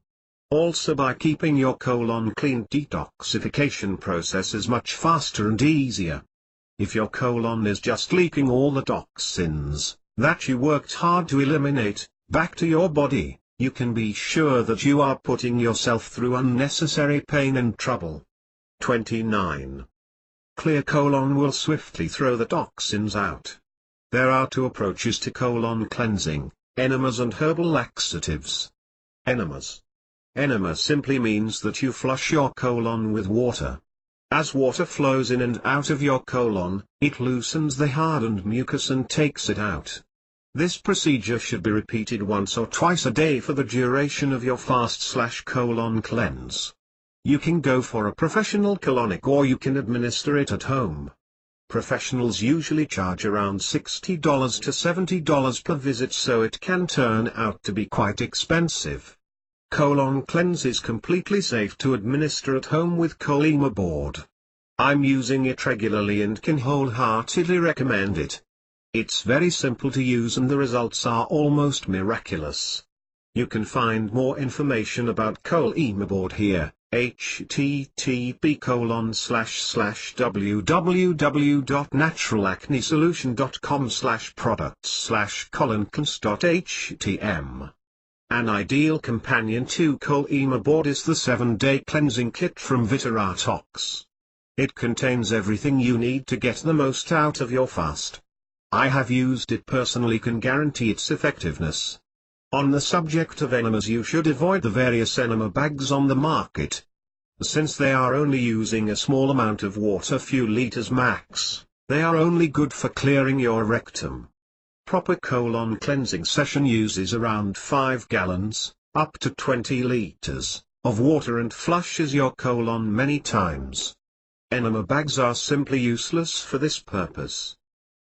Also, by keeping your colon clean, detoxification process is much faster and easier. If your colon is just leaking all the toxins that you worked hard to eliminate back to your body, you can be sure that you are putting yourself through unnecessary pain and trouble. 29. Clear colon will swiftly throw the toxins out. There are two approaches to colon cleansing: enemas and herbal laxatives. Enemas. Enema simply means that you flush your colon with water. As water flows in and out of your colon, it loosens the hardened mucus and takes it out. This procedure should be repeated once or twice a day for the duration of your fast/colon cleanse. You can go for a professional colonic, or you can administer it at home. Professionals usually charge around $60 to $70 per visit, so it can turn out to be quite expensive. Colon cleanse is completely safe to administer at home with Colima board. I'm using it regularly and can wholeheartedly recommend it. It's very simple to use and the results are almost miraculous. You can find more information about Colima board here. http://www.naturalacnesolution.com/products/colon-cleanse.htm. An ideal companion to Colima board is the 7-day cleansing kit from Vitaratox. It contains everything you need to get the most out of your fast. I have used it personally, can guarantee its effectiveness. On the subject of enemas, you should avoid the various enema bags on the market. Since they are only using a small amount of water, few liters max, they are only good for clearing your rectum. Proper colon cleansing session uses around 5 gallons, up to 20 liters, of water and flushes your colon many times. Enema bags are simply useless for this purpose.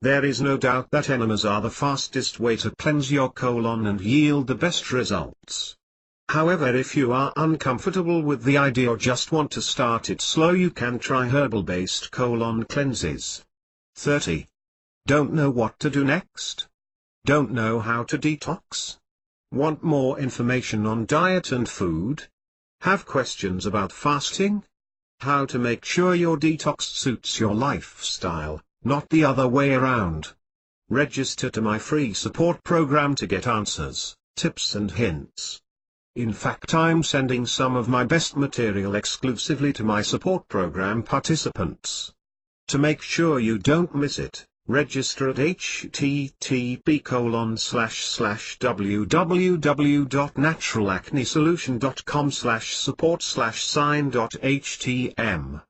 There is no doubt that enemas are the fastest way to cleanse your colon and yield the best results. However, if you are uncomfortable with the idea or just want to start it slow, you can try herbal-based colon cleanses. 30. Don't know what to do next? Don't know how to detox? Want more information on diet and food? Have questions about fasting? How to make sure your detox suits your lifestyle, not the other way around? Register to my free support program to get answers, tips and hints. In fact, I'm sending some of my best material exclusively to my support program participants. To make sure you don't miss it, register at http://www.naturalacnesolution.com/support/sign.htm.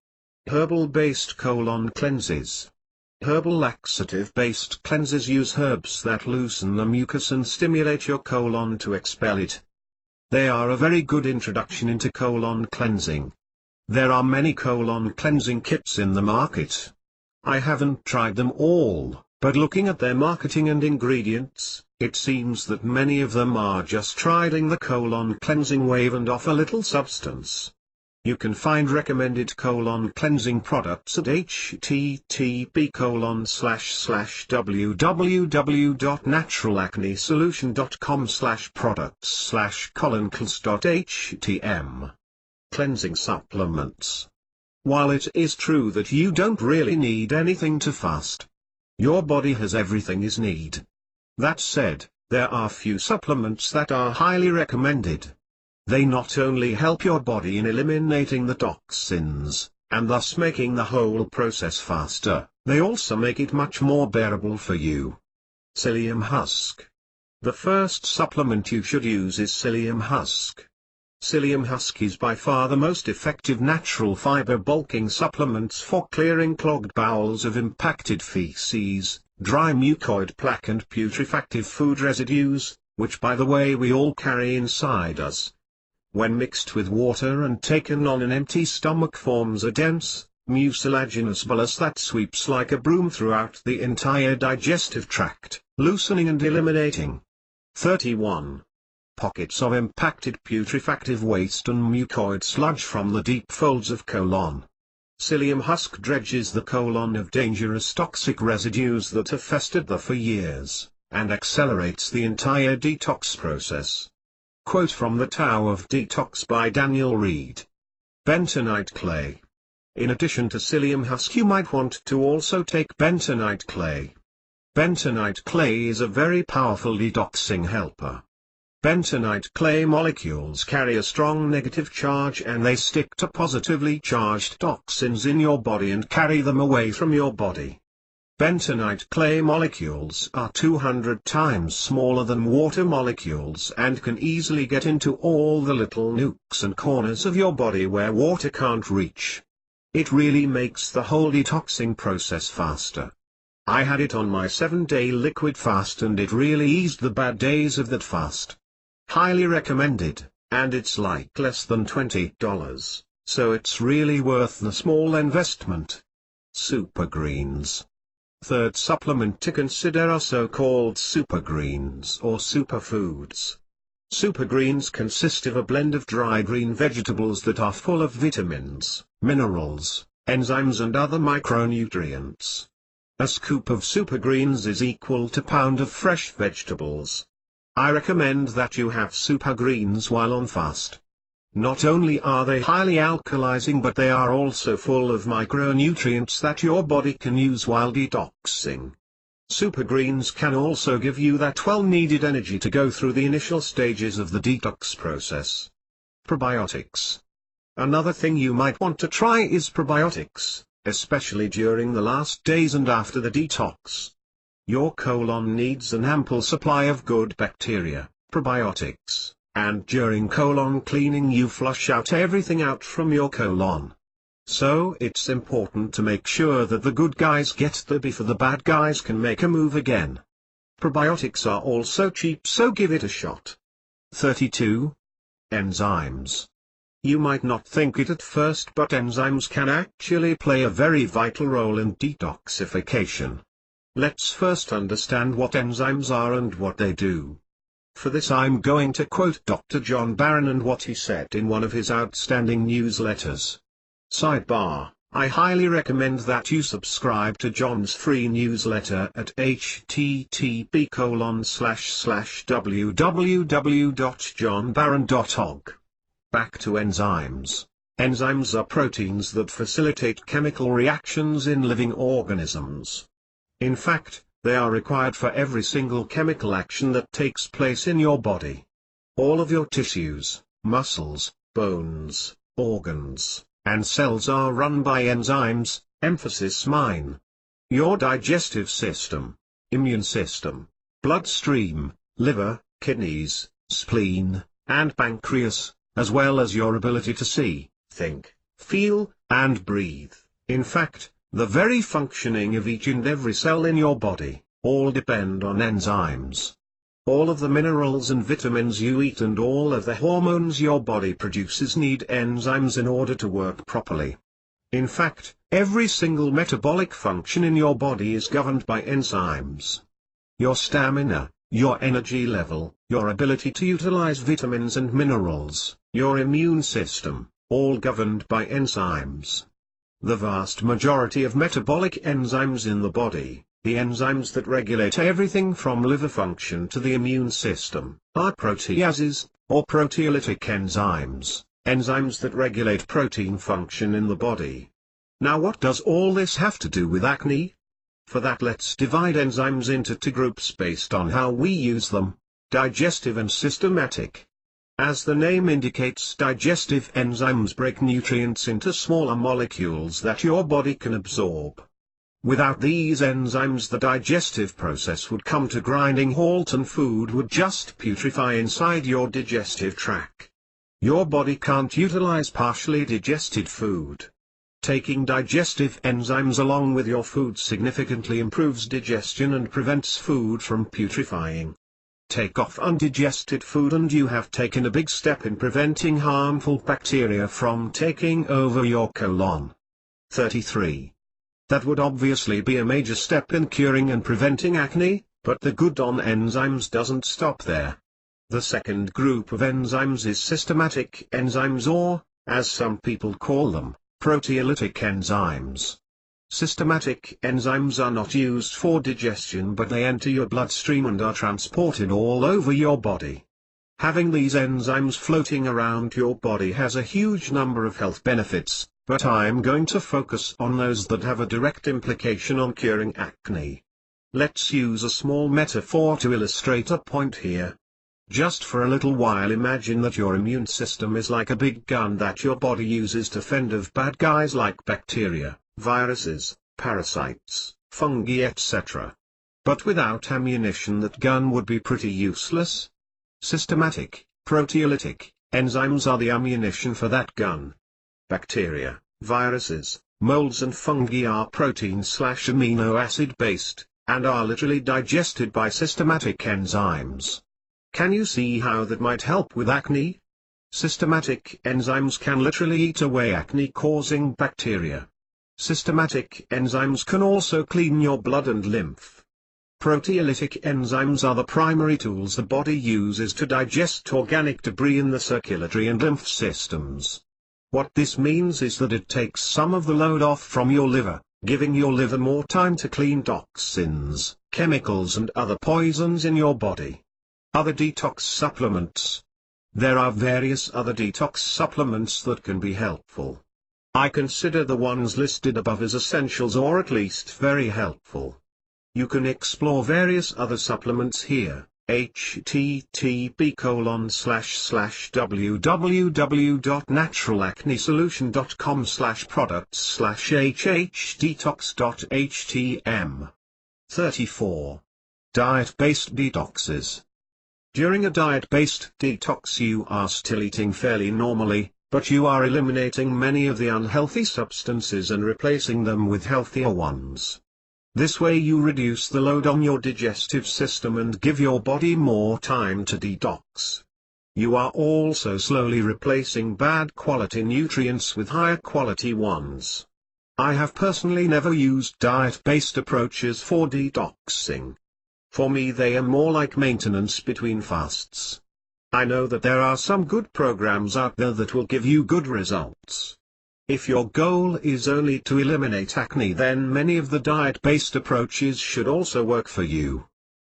Herbal-based colon cleanses. Herbal laxative-based cleanses use herbs that loosen the mucus and stimulate your colon to expel it. They are a very good introduction into colon cleansing. There are many colon cleansing kits in the market. I haven't tried them all, but looking at their marketing and ingredients, it seems that many of them are just riding the colon cleansing wave and offer little substance. You can find recommended colon cleansing products at http://www.naturalacnesolution.com/products/colon-cleanse.htm. Cleansing supplements. While it is true that you don't really need anything to fast, your body has everything it needs. That said, there are few supplements that are highly recommended. They not only help your body in eliminating the toxins, and thus making the whole process faster. They also make it much more bearable for you. Psyllium husk. The first supplement you should use is psyllium husk. Psyllium husk is by far the most effective natural fiber bulking supplements for clearing clogged bowels of impacted feces, dry mucoid plaque and putrefactive food residues, which by the way we all carry inside us. When mixed with water and taken on an empty stomach forms a dense, mucilaginous bolus that sweeps like a broom throughout the entire digestive tract, loosening and eliminating. 31. Pockets of impacted putrefactive waste and mucoid sludge from the deep folds of colon. Psyllium husk dredges the colon of dangerous toxic residues that have festered there for years, and accelerates the entire detox process. Quote from The Tao of Detox by Daniel Reed. Bentonite clay. In addition to psyllium husk, you might want to also take bentonite clay. Bentonite clay is a very powerful detoxing helper. Bentonite clay molecules carry a strong negative charge and they stick to positively charged toxins in your body and carry them away from your body. Bentonite clay molecules are 200 times smaller than water molecules and can easily get into all the little nooks and corners of your body where water can't reach. It really makes the whole detoxing process faster. I had it on my 7-day liquid fast and it really eased the bad days of that fast. Highly recommended, and it's like less than $20, so it's really worth the small investment. Super greens. Third supplement to consider are so-called super greens or superfoods. Super greens consist of a blend of dry green vegetables that are full of vitamins, minerals, enzymes and other micronutrients. A scoop of super greens is equal to a pound of fresh vegetables. I recommend that you have super greens while on fast. Not only are they highly alkalizing but they are also full of micronutrients that your body can use while detoxing. Super greens can also give you that well-needed energy to go through the initial stages of the detox process. Probiotics. Another thing you might want to try is probiotics, especially during the last days and after the detox. Your colon needs an ample supply of good bacteria, probiotics, and during colon cleaning you flush out everything out from your colon. So it's important to make sure that the good guys get there before the bad guys can make a move again. Probiotics are also cheap, so give it a shot. 32. Enzymes. You might not think it at first, but enzymes can actually play a very vital role in detoxification. Let's first understand what enzymes are and what they do. For this I'm going to quote Dr. John Barron and what he said in one of his outstanding newsletters. Sidebar: I highly recommend that you subscribe to John's free newsletter at http://www.johnbarron.org. Back to enzymes. Enzymes are proteins that facilitate chemical reactions in living organisms. In fact, they are required for every single chemical action that takes place in your body. All of your tissues, muscles, bones, organs, and cells are run by enzymes, emphasis mine. Your digestive system, immune system, bloodstream, liver, kidneys, spleen, and pancreas, as well as your ability to see, think, feel, and breathe. In fact, the very functioning of each and every cell in your body, all depend on enzymes. All of the minerals and vitamins you eat and all of the hormones your body produces need enzymes in order to work properly. In fact, every single metabolic function in your body is governed by enzymes. Your stamina, your energy level, your ability to utilize vitamins and minerals, your immune system, all governed by enzymes. The vast majority of metabolic enzymes in the body, the enzymes that regulate everything from liver function to the immune system, are proteases, or proteolytic enzymes, enzymes that regulate protein function in the body. Now what does all this have to do with acne? For that let's divide enzymes into two groups based on how we use them, digestive and systematic. As the name indicates, digestive enzymes break nutrients into smaller molecules that your body can absorb. Without these enzymes, the digestive process would come to grinding halt and food would just putrefy inside your digestive tract. Your body can't utilize partially digested food. Taking digestive enzymes along with your food significantly improves digestion and prevents food from putrefying. Take off undigested food and you have taken a big step in preventing harmful bacteria from taking over your colon. 33. That would obviously be a major step in curing and preventing acne, but the good on enzymes doesn't stop there. The second group of enzymes is systematic enzymes, or, as some people call them, proteolytic enzymes. Systematic enzymes are not used for digestion, but they enter your bloodstream and are transported all over your body. Having these enzymes floating around your body has a huge number of health benefits, but I'm going to focus on those that have a direct implication on curing acne. Let's use a small metaphor to illustrate a point here. Just for a little while, imagine that your immune system is like a big gun that your body uses to fend off bad guys like bacteria, viruses, parasites, fungi, etc. But without ammunition, that gun would be pretty useless. Systematic, proteolytic enzymes are the ammunition for that gun. Bacteria, viruses, molds and fungi are protein/amino acid based, and are literally digested by systematic enzymes. Can you see how that might help with acne? Systematic enzymes can literally eat away acne-causing bacteria. Systematic enzymes can also clean your blood and lymph. Proteolytic enzymes are the primary tools the body uses to digest organic debris in the circulatory and lymph systems. What this means is that it takes some of the load off from your liver, giving your liver more time to clean toxins, chemicals and other poisons in your body. Other detox supplements. There are various other detox supplements that can be helpful. I consider the ones listed above as essentials, or at least very helpful. You can explore various other supplements here. http://www.naturalacneSolution.com/products/hhdetox.htm. 34. Diet-based detoxes. During a diet-based detox, you are still eating fairly normally, but you are eliminating many of the unhealthy substances and replacing them with healthier ones. This way you reduce the load on your digestive system and give your body more time to detox. You are also slowly replacing bad quality nutrients with higher quality ones. I have personally never used diet-based approaches for detoxing. For me, they are more like maintenance between fasts. I know that there are some good programs out there that will give you good results. If your goal is only to eliminate acne, then many of the diet-based approaches should also work for you.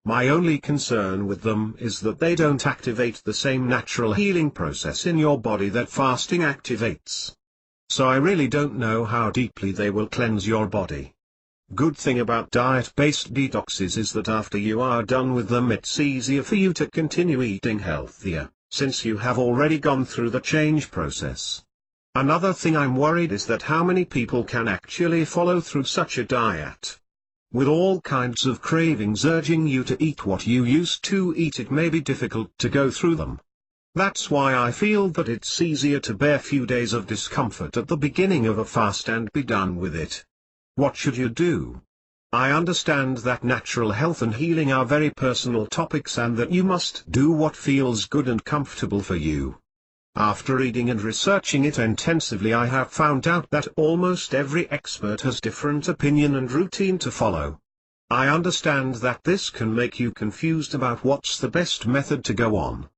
My only concern with them is that they don't activate the same natural healing process in your body that fasting activates. So I really don't know how deeply they will cleanse your body. Good thing about diet-based detoxes is that after you are done with them, it's easier for you to continue eating healthier, since you have already gone through the change process. Another thing I'm worried is that how many people can actually follow through such a diet. With all kinds of cravings urging you to eat what you used to eat, it may be difficult to go through them. That's why I feel that it's easier to bear few days of discomfort at the beginning of a fast and be done with it. What should you do? I understand that natural health and healing are very personal topics and that you must do what feels good and comfortable for you. After reading and researching it intensively, I have found out that almost every expert has different opinion and routine to follow. I understand that this can make you confused about what's the best method to go on.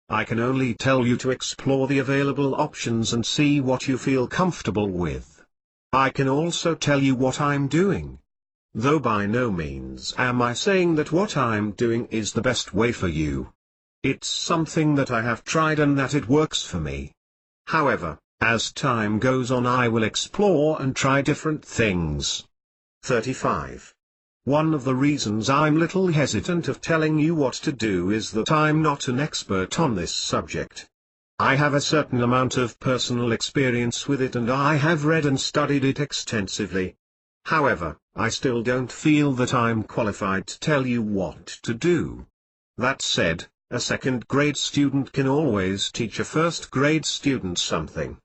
I can only tell you to explore the available options and see what you feel comfortable with. I can also tell you what I'm doing. Though by no means am I saying that what I'm doing is the best way for you. It's something that I have tried and that it works for me. However, as time goes on, I will explore and try different things. 35. One of the reasons I'm little hesitant of telling you what to do is that I'm not an expert on this subject, I have a certain amount of personal experience with it and I have read and studied it extensively. However, I still don't feel that I'm qualified to tell you what to do. That said, a second-grade student can always teach a first-grade student something.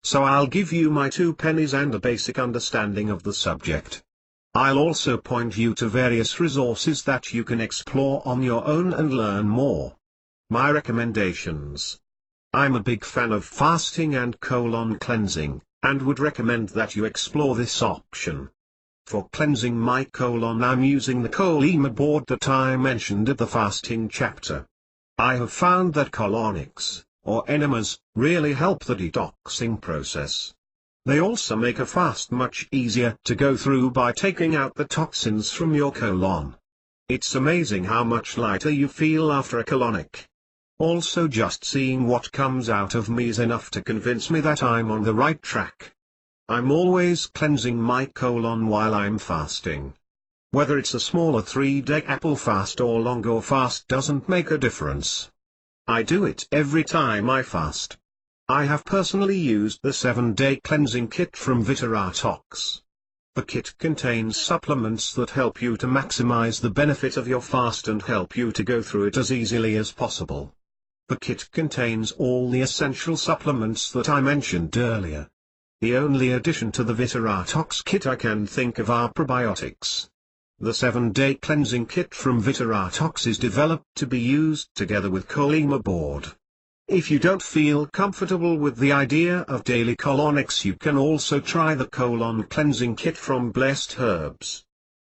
So I'll give you my 2 pennies and a basic understanding of the subject. I'll also point you to various resources that you can explore on your own and learn more. My recommendations. I'm a big fan of fasting and colon cleansing, and would recommend that you explore this option. For cleansing my colon, I'm using the colema board that I mentioned at the fasting chapter. I have found that colonics, or enemas, really help the detoxing process. They also make a fast much easier to go through by taking out the toxins from your colon. It's amazing how much lighter you feel after a colonic. Also, just seeing what comes out of me is enough to convince me that I'm on the right track. I'm always cleansing my colon while I'm fasting. Whether it's a smaller 3-day apple fast or longer fast doesn't make a difference. I do it every time I fast. I have personally used the 7-day cleansing kit from Vitaratox. The kit contains supplements that help you to maximize the benefit of your fast and help you to go through it as easily as possible. The kit contains all the essential supplements that I mentioned earlier. The only addition to the Vitaratox kit I can think of are probiotics. The 7-day cleansing kit from Vitaratox is developed to be used together with colema board. If you don't feel comfortable with the idea of daily colonics, you can also try the colon cleansing kit from Blessed Herbs.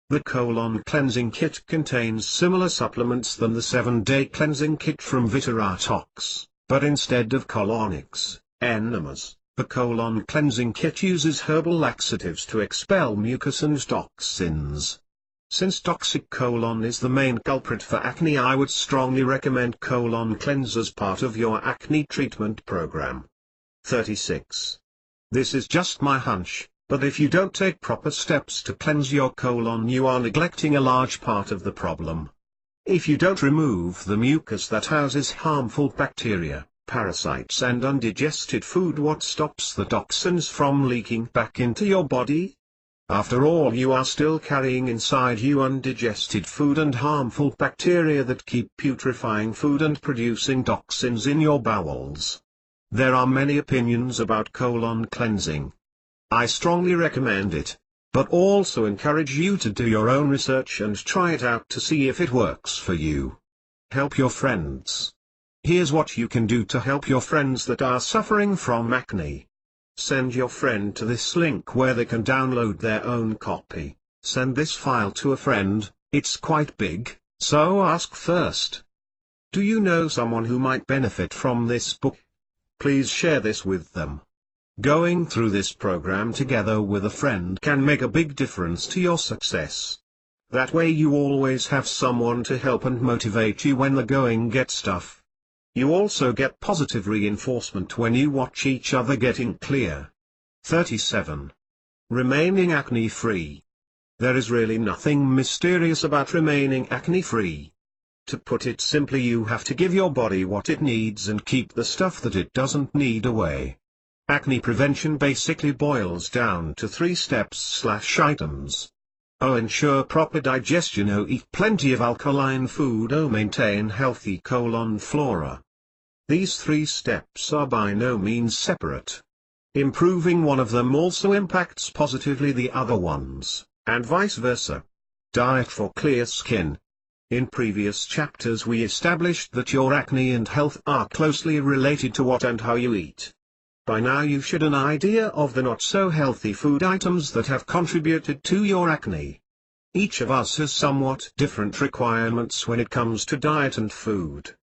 The colon cleansing kit contains similar supplements than the 7-day cleansing kit from Vitaratox, but instead of colonics, enemas, the colon cleansing kit uses herbal laxatives to expel mucus and toxins. Since toxic colon is the main culprit for acne, I would strongly recommend colon cleanse as part of your acne treatment program. 36. This is just my hunch. But if you don't take proper steps to cleanse your colon, you are neglecting a large part of the problem. If you don't remove the mucus that houses harmful bacteria, parasites and undigested food, what stops the toxins from leaking back into your body? After all, you are still carrying inside you undigested food and harmful bacteria that keep putrefying food and producing toxins in your bowels. There are many opinions about colon cleansing. I strongly recommend it, but also encourage you to do your own research and try it out to see if it works for you. Help your friends. Here's what you can do to help your friends that are suffering from acne. Send your friend to this link where they can download their own copy. Send this file to a friend. It's quite big, so ask first. Do you know someone who might benefit from this book? Please share this with them. Going through this program together with a friend can make a big difference to your success. That way you always have someone to help and motivate you when the going gets tough. You also get positive reinforcement when you watch each other getting clear. 37. Remaining acne-free. There is really nothing mysterious about remaining acne-free. To put it simply, you have to give your body what it needs and keep the stuff that it doesn't need away. Acne prevention basically boils down to 3 steps/items. O. Ensure proper digestion. O. Eat plenty of alkaline food. O. Maintain healthy colon flora. These 3 steps are by no means separate. Improving one of them also impacts positively the other ones, and vice versa. Diet for clear skin. In previous chapters we established that your acne and health are closely related to what and how you eat. By now you should have an idea of the not-so-healthy food items that have contributed to your acne. Each of us has somewhat different requirements when it comes to diet and food.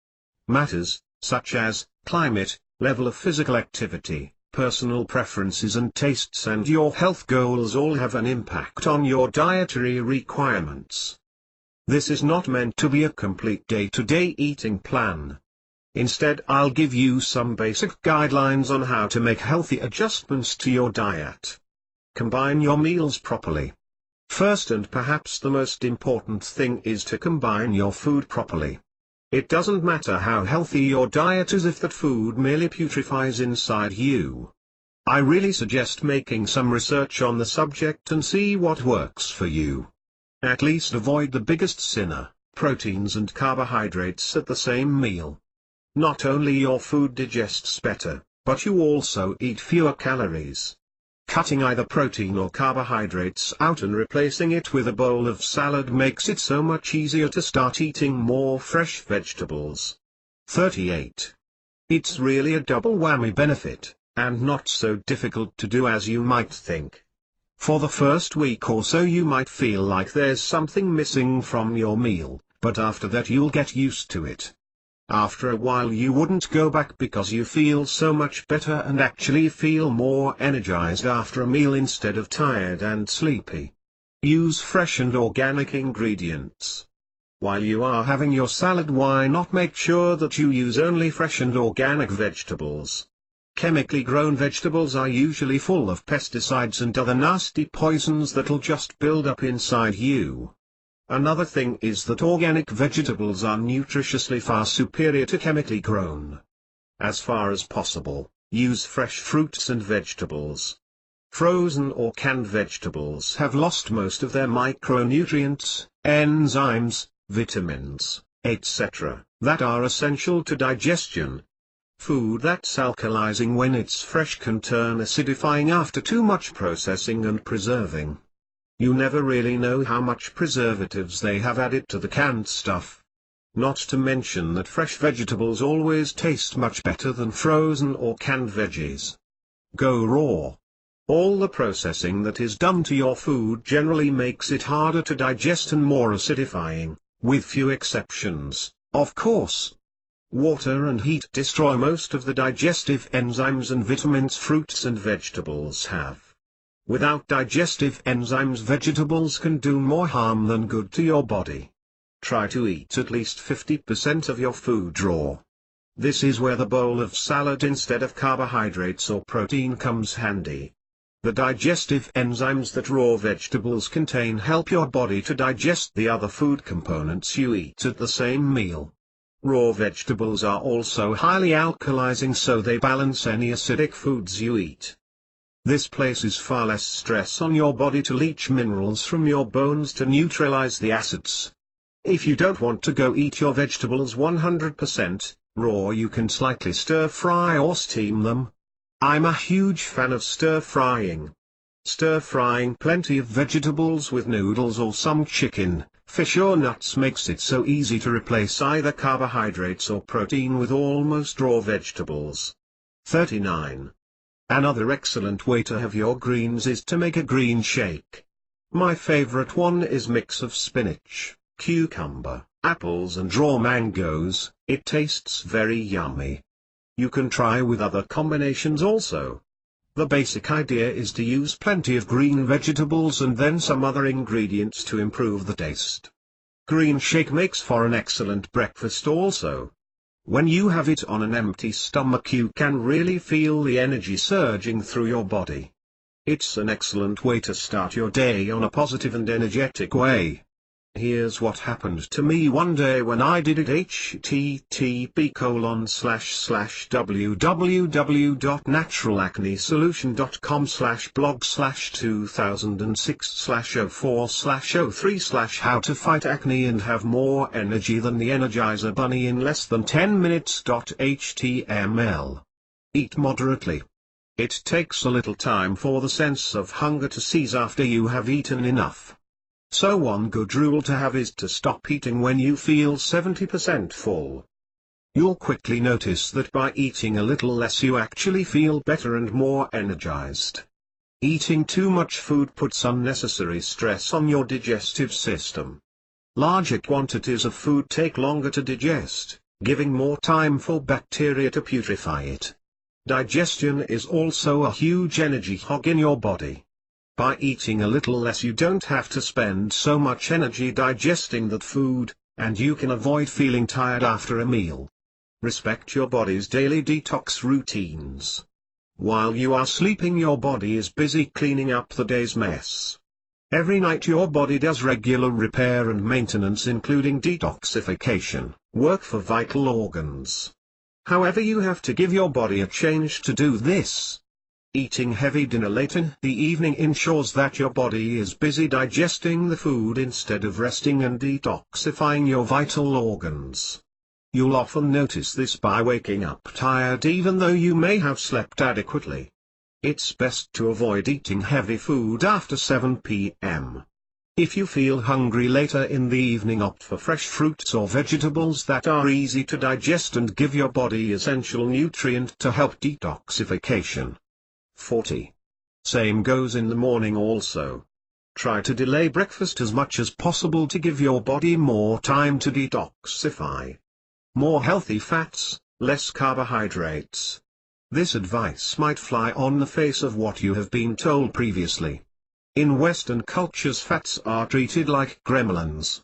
Matters, such as climate, level of physical activity, personal preferences and tastes and your health goals all have an impact on your dietary requirements. This is not meant to be a complete day-to-day eating plan. Instead, I'll give you some basic guidelines on how to make healthy adjustments to your diet. Combine your meals properly. First and perhaps the most important thing is to combine your food properly. It doesn't matter how healthy your diet is if that food merely putrefies inside you. I really suggest making some research on the subject and see what works for you. At least avoid the biggest sinner, proteins and carbohydrates at the same meal. Not only your food digests better, but you also eat fewer calories. Cutting either protein or carbohydrates out and replacing it with a bowl of salad makes it so much easier to start eating more fresh vegetables. 38. It's really a double whammy benefit, and not so difficult to do as you might think. For the first week or so you might feel like there's something missing from your meal, but after that you'll get used to it. After a while you wouldn't go back because you feel so much better and actually feel more energized after a meal instead of tired and sleepy. Use fresh and organic ingredients. While you are having your salad, why not make sure that you use only fresh and organic vegetables? Chemically grown vegetables are usually full of pesticides and other nasty poisons that'll just build up inside you. Another thing is that organic vegetables are nutritiously far superior to chemically grown. As far as possible, use fresh fruits and vegetables. Frozen or canned vegetables have lost most of their micronutrients, enzymes, vitamins, etc., that are essential to digestion. Food that's alkalizing when it's fresh can turn acidifying after too much processing and preserving. You never really know how much preservatives they have added to the canned stuff. Not to mention that fresh vegetables always taste much better than frozen or canned veggies. Go raw. All the processing that is done to your food generally makes it harder to digest and more acidifying, with few exceptions, of course. Water and heat destroy most of the digestive enzymes and vitamins fruits and vegetables have. Without digestive enzymes, vegetables can do more harm than good to your body. Try to eat at least 50% of your food raw. This is where the bowl of salad instead of carbohydrates or protein comes handy. The digestive enzymes that raw vegetables contain help your body to digest the other food components you eat at the same meal. Raw vegetables are also highly alkalizing, so they balance any acidic foods you eat. This places far less stress on your body to leach minerals from your bones to neutralize the acids. If you don't want to go eat your vegetables 100% raw, you can slightly stir-fry or steam them. I'm a huge fan of stir-frying. Stir-frying plenty of vegetables with noodles or some chicken, fish or nuts makes it so easy to replace either carbohydrates or protein with almost raw vegetables. 39. Another excellent way to have your greens is to make a green shake. My favorite one is mix of spinach, cucumber, apples and raw mangoes. It tastes very yummy. You can try with other combinations also. The basic idea is to use plenty of green vegetables and then some other ingredients to improve the taste. Green shake makes for an excellent breakfast also. When you have it on an empty stomach, you can really feel the energy surging through your body. It's an excellent way to start your day on a positive and energetic way. Here's what happened to me one day when I did it. http://www.naturalacnesolution.com/blog/2006/04/03/ how to fight acne and have more energy than the Energizer Bunny in less than 10 minutes. html. Eat moderately. It takes a little time for the sense of hunger to cease after you have eaten enough. So one good rule to have is to stop eating when you feel 70% full. You'll quickly notice that by eating a little less you actually feel better and more energized. Eating too much food puts unnecessary stress on your digestive system. Larger quantities of food take longer to digest, giving more time for bacteria to putrefy it. Digestion is also a huge energy hog in your body. By eating a little less you don't have to spend so much energy digesting that food, and you can avoid feeling tired after a meal. Respect your body's daily detox routines. While you are sleeping, your body is busy cleaning up the day's mess. Every night your body does regular repair and maintenance, including detoxification. work for vital organs. However, you have to give your body a change to do this. Eating heavy dinner late in the evening ensures that your body is busy digesting the food instead of resting and detoxifying your vital organs. You'll often notice this by waking up tired even though you may have slept adequately. It's best to avoid eating heavy food after 7 p.m. If you feel hungry later in the evening, opt for fresh fruits or vegetables that are easy to digest and give your body essential nutrient to help detoxification. 40. Same goes in the morning also. Try to delay breakfast as much as possible to give your body more time to detoxify. More healthy fats, less carbohydrates. This advice might fly on the face of what you have been told previously. In Western cultures, fats are treated like gremlins.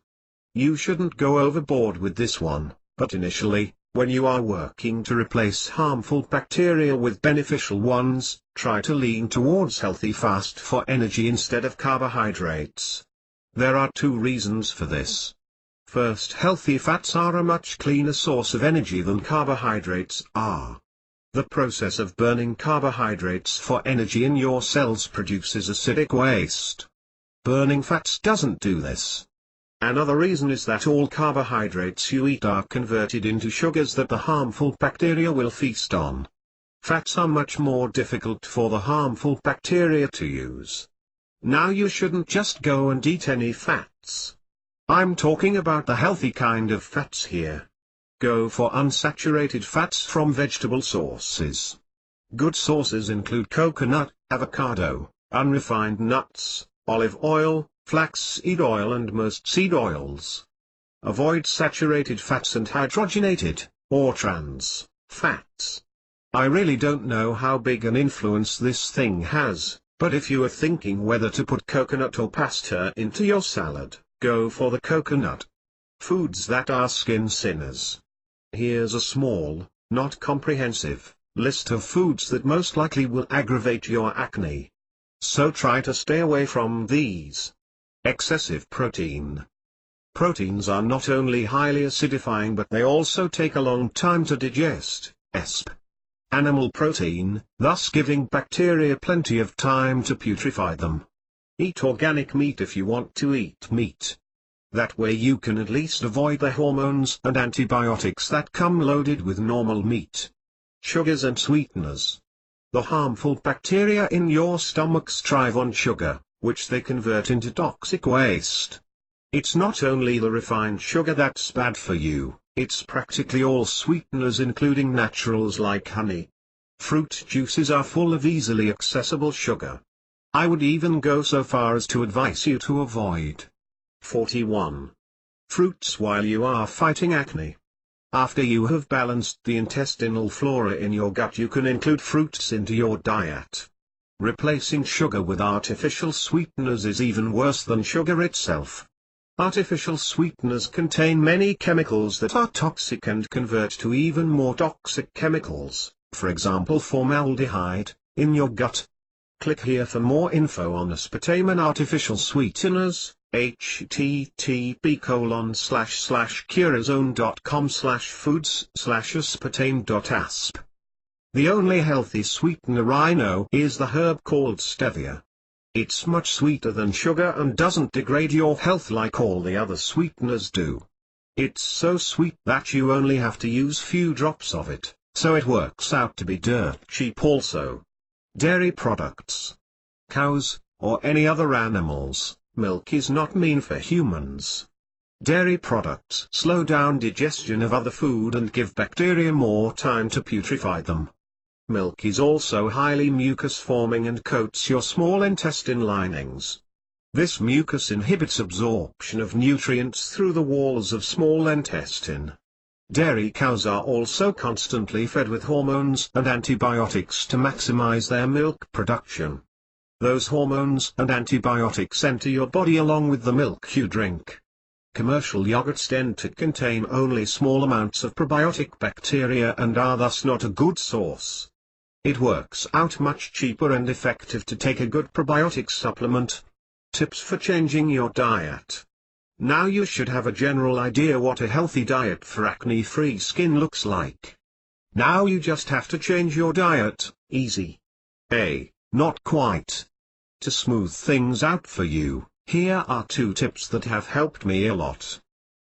You shouldn't go overboard with this one, but initially, when you are working to replace harmful bacteria with beneficial ones, try to lean towards healthy fast for energy instead of carbohydrates. There are 2 reasons for this. First, healthy fats are a much cleaner source of energy than carbohydrates are. The process of burning carbohydrates for energy in your cells produces acidic waste. Burning fats doesn't do this. Another reason is that all carbohydrates you eat are converted into sugars that the harmful bacteria will feast on. Fats are much more difficult for the harmful bacteria to use. Now, you shouldn't just go and eat any fats. I'm talking about the healthy kind of fats here. Go for unsaturated fats from vegetable sources. Good sources include coconut, avocado, unrefined nuts, olive oil, flaxseed oil and most seed oils. Avoid saturated fats and hydrogenated, or trans, fats. I really don't know how big an influence this thing has, but if you are thinking whether to put coconut or pasta into your salad, go for the coconut. Foods that are skin sinners. Here's a small, not comprehensive, list of foods that most likely will aggravate your acne. So try to stay away from these. Excessive protein. Proteins are not only highly acidifying but they also take a long time to digest, esp. Animal protein, thus giving bacteria plenty of time to putrefy them. Eat organic meat if you want to eat meat. That way you can at least avoid the hormones and antibiotics that come loaded with normal meat. Sugars and sweeteners. The harmful bacteria in your stomachs thrive on sugar, which they convert into toxic waste. It's not only the refined sugar that's bad for you, it's practically all sweeteners including naturals like honey. Fruit juices are full of easily accessible sugar. I would even go so far as to advise you to avoid 41. Fruits while you are fighting acne. After you have balanced the intestinal flora in your gut, you can include fruits into your diet. Replacing sugar with artificial sweeteners is even worse than sugar itself. Artificial sweeteners contain many chemicals that are toxic and convert to even more toxic chemicals, for example formaldehyde, in your gut. Click here for more info on aspartame and artificial sweeteners. http://curazone.com/foods/aspartame.asp. The only healthy sweetener I know is the herb called stevia. It's much sweeter than sugar and doesn't degrade your health like all the other sweeteners do. It's so sweet that you only have to use few drops of it, so it works out to be dirt cheap also. Dairy products. Cows, or any other animals. Milk is not mean for humans. Dairy products slow down digestion of other food and give bacteria more time to putrefy them. Milk is also highly mucus-forming and coats your small intestine linings. This mucus inhibits absorption of nutrients through the walls of small intestine. Dairy cows are also constantly fed with hormones and antibiotics to maximize their milk production. Those hormones and antibiotics enter your body along with the milk you drink. Commercial yogurts tend to contain only small amounts of probiotic bacteria and are thus not a good source. It works out much cheaper and effective to take a good probiotic supplement. Tips for changing your diet. Now you should have a general idea what a healthy diet for acne-free skin looks like. Now you just have to change your diet. Easy. Not quite. To smooth things out for you, here are 2 tips that have helped me a lot.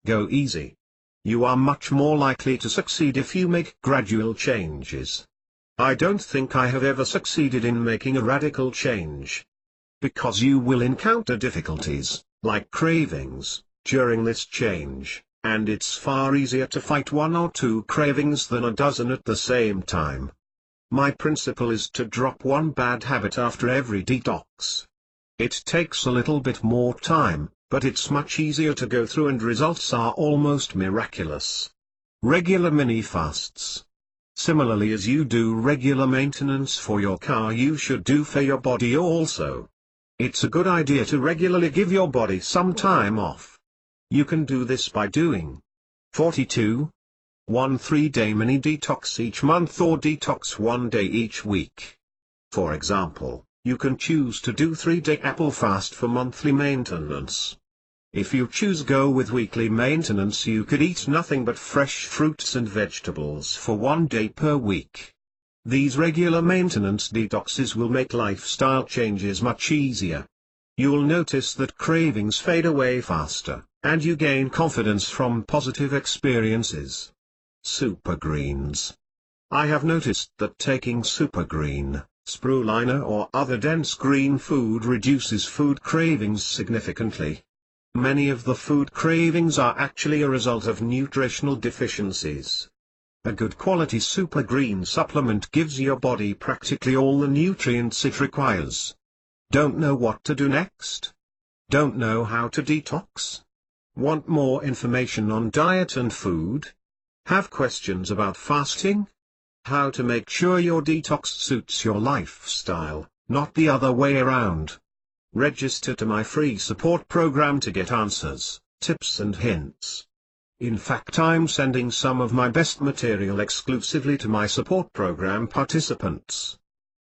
Go easy. You are much more likely to succeed if you make gradual changes. I don't think I have ever succeeded in making a radical change. Because you will encounter difficulties, like cravings, during this change, and it's far easier to fight 1 or 2 cravings than a dozen at the same time. My principle is to drop 1 bad habit after every detox. It takes a little bit more time, but it's much easier to go through and results are almost miraculous. Regular mini fasts. Similarly as you do regular maintenance for your car, you should do for your body also. It's a good idea to regularly give your body some time off. You can do this by doing 42. 1 3-day mini detox each month or detox 1 day each week. For example, you can choose to do 3-day apple fast for monthly maintenance. If you choose go with weekly maintenance, you could eat nothing but fresh fruits and vegetables for 1 day per week. These regular maintenance detoxes will make lifestyle changes much easier. You'll notice that cravings fade away faster, and you gain confidence from positive experiences. Super greens. I have noticed that taking super green, spirulina or other dense green food reduces food cravings significantly. Many of the food cravings are actually a result of nutritional deficiencies. A good quality super green supplement gives your body practically all the nutrients it requires. Don't know what to do next? Don't know how to detox? Want more information on diet and food? Have questions about fasting? How to make sure your detox suits your lifestyle, not the other way around? Register to my free support program to get answers, tips and hints. In fact, I'm sending some of my best material exclusively to my support program participants.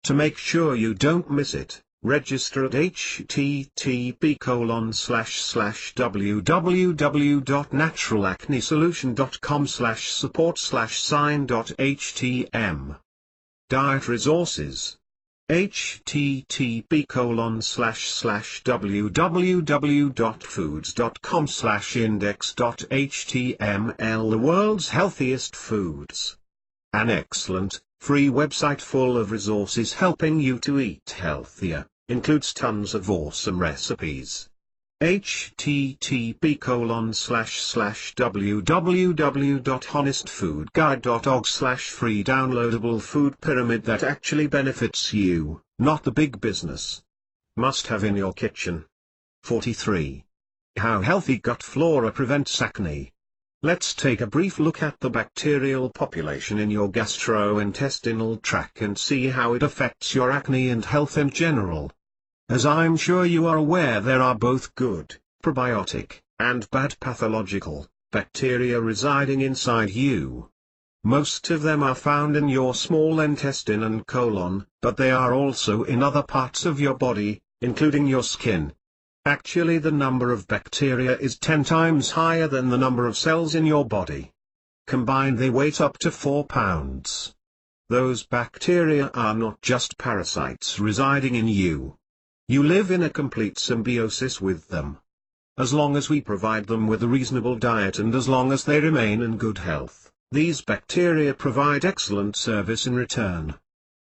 To make sure you don't miss it, register at http://www.naturalacnesolution.com/support/sign.htm. Diet resources. http://www.foods.com/index.html. The world's healthiest foods. An excellent, free website full of resources helping you to eat healthier, includes tons of awesome recipes. http://www.honestfoodguide.org/free downloadable food pyramid that actually benefits you, not the big business. Must have in your kitchen. 43. How healthy gut flora prevents acne. Let's take a brief look at the bacterial population in your gastrointestinal tract and see how it affects your acne and health in general. As I'm sure you are aware, there are both good, probiotic, and bad pathological, bacteria residing inside you. Most of them are found in your small intestine and colon, but they are also in other parts of your body, including your skin. Actually, the number of bacteria is 10 times higher than the number of cells in your body. Combined they weigh up to 4 pounds. Those bacteria are not just parasites residing in you. You live in a complete symbiosis with them. As long as we provide them with a reasonable diet and as long as they remain in good health, these bacteria provide excellent service in return.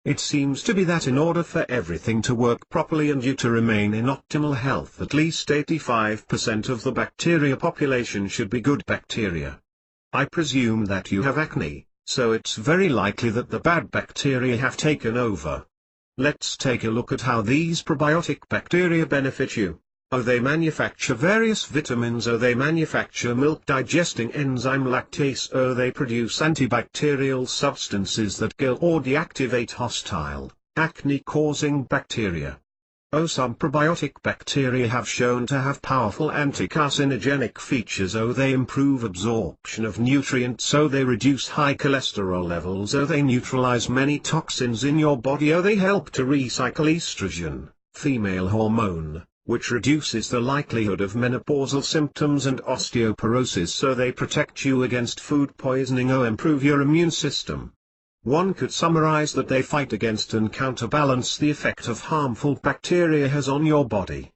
It seems to be that in order for everything to work properly and you to remain in optimal health, at least 85% of the bacteria population should be good bacteria. I presume that you have acne, so it's very likely that the bad bacteria have taken over. Let's take a look at how these probiotic bacteria benefit you. They manufacture various vitamins. They manufacture milk-digesting enzyme lactase. They produce antibacterial substances that kill or deactivate hostile, acne-causing bacteria. Some probiotic bacteria have shown to have powerful anti-carcinogenic features. They improve absorption of nutrients. They reduce high cholesterol levels. They neutralize many toxins in your body. They help to recycle estrogen, female hormone, which reduces the likelihood of menopausal symptoms and osteoporosis, so they protect you against food poisoning or improve your immune system. One could summarize that they fight against and counterbalance the effect of harmful bacteria has on your body.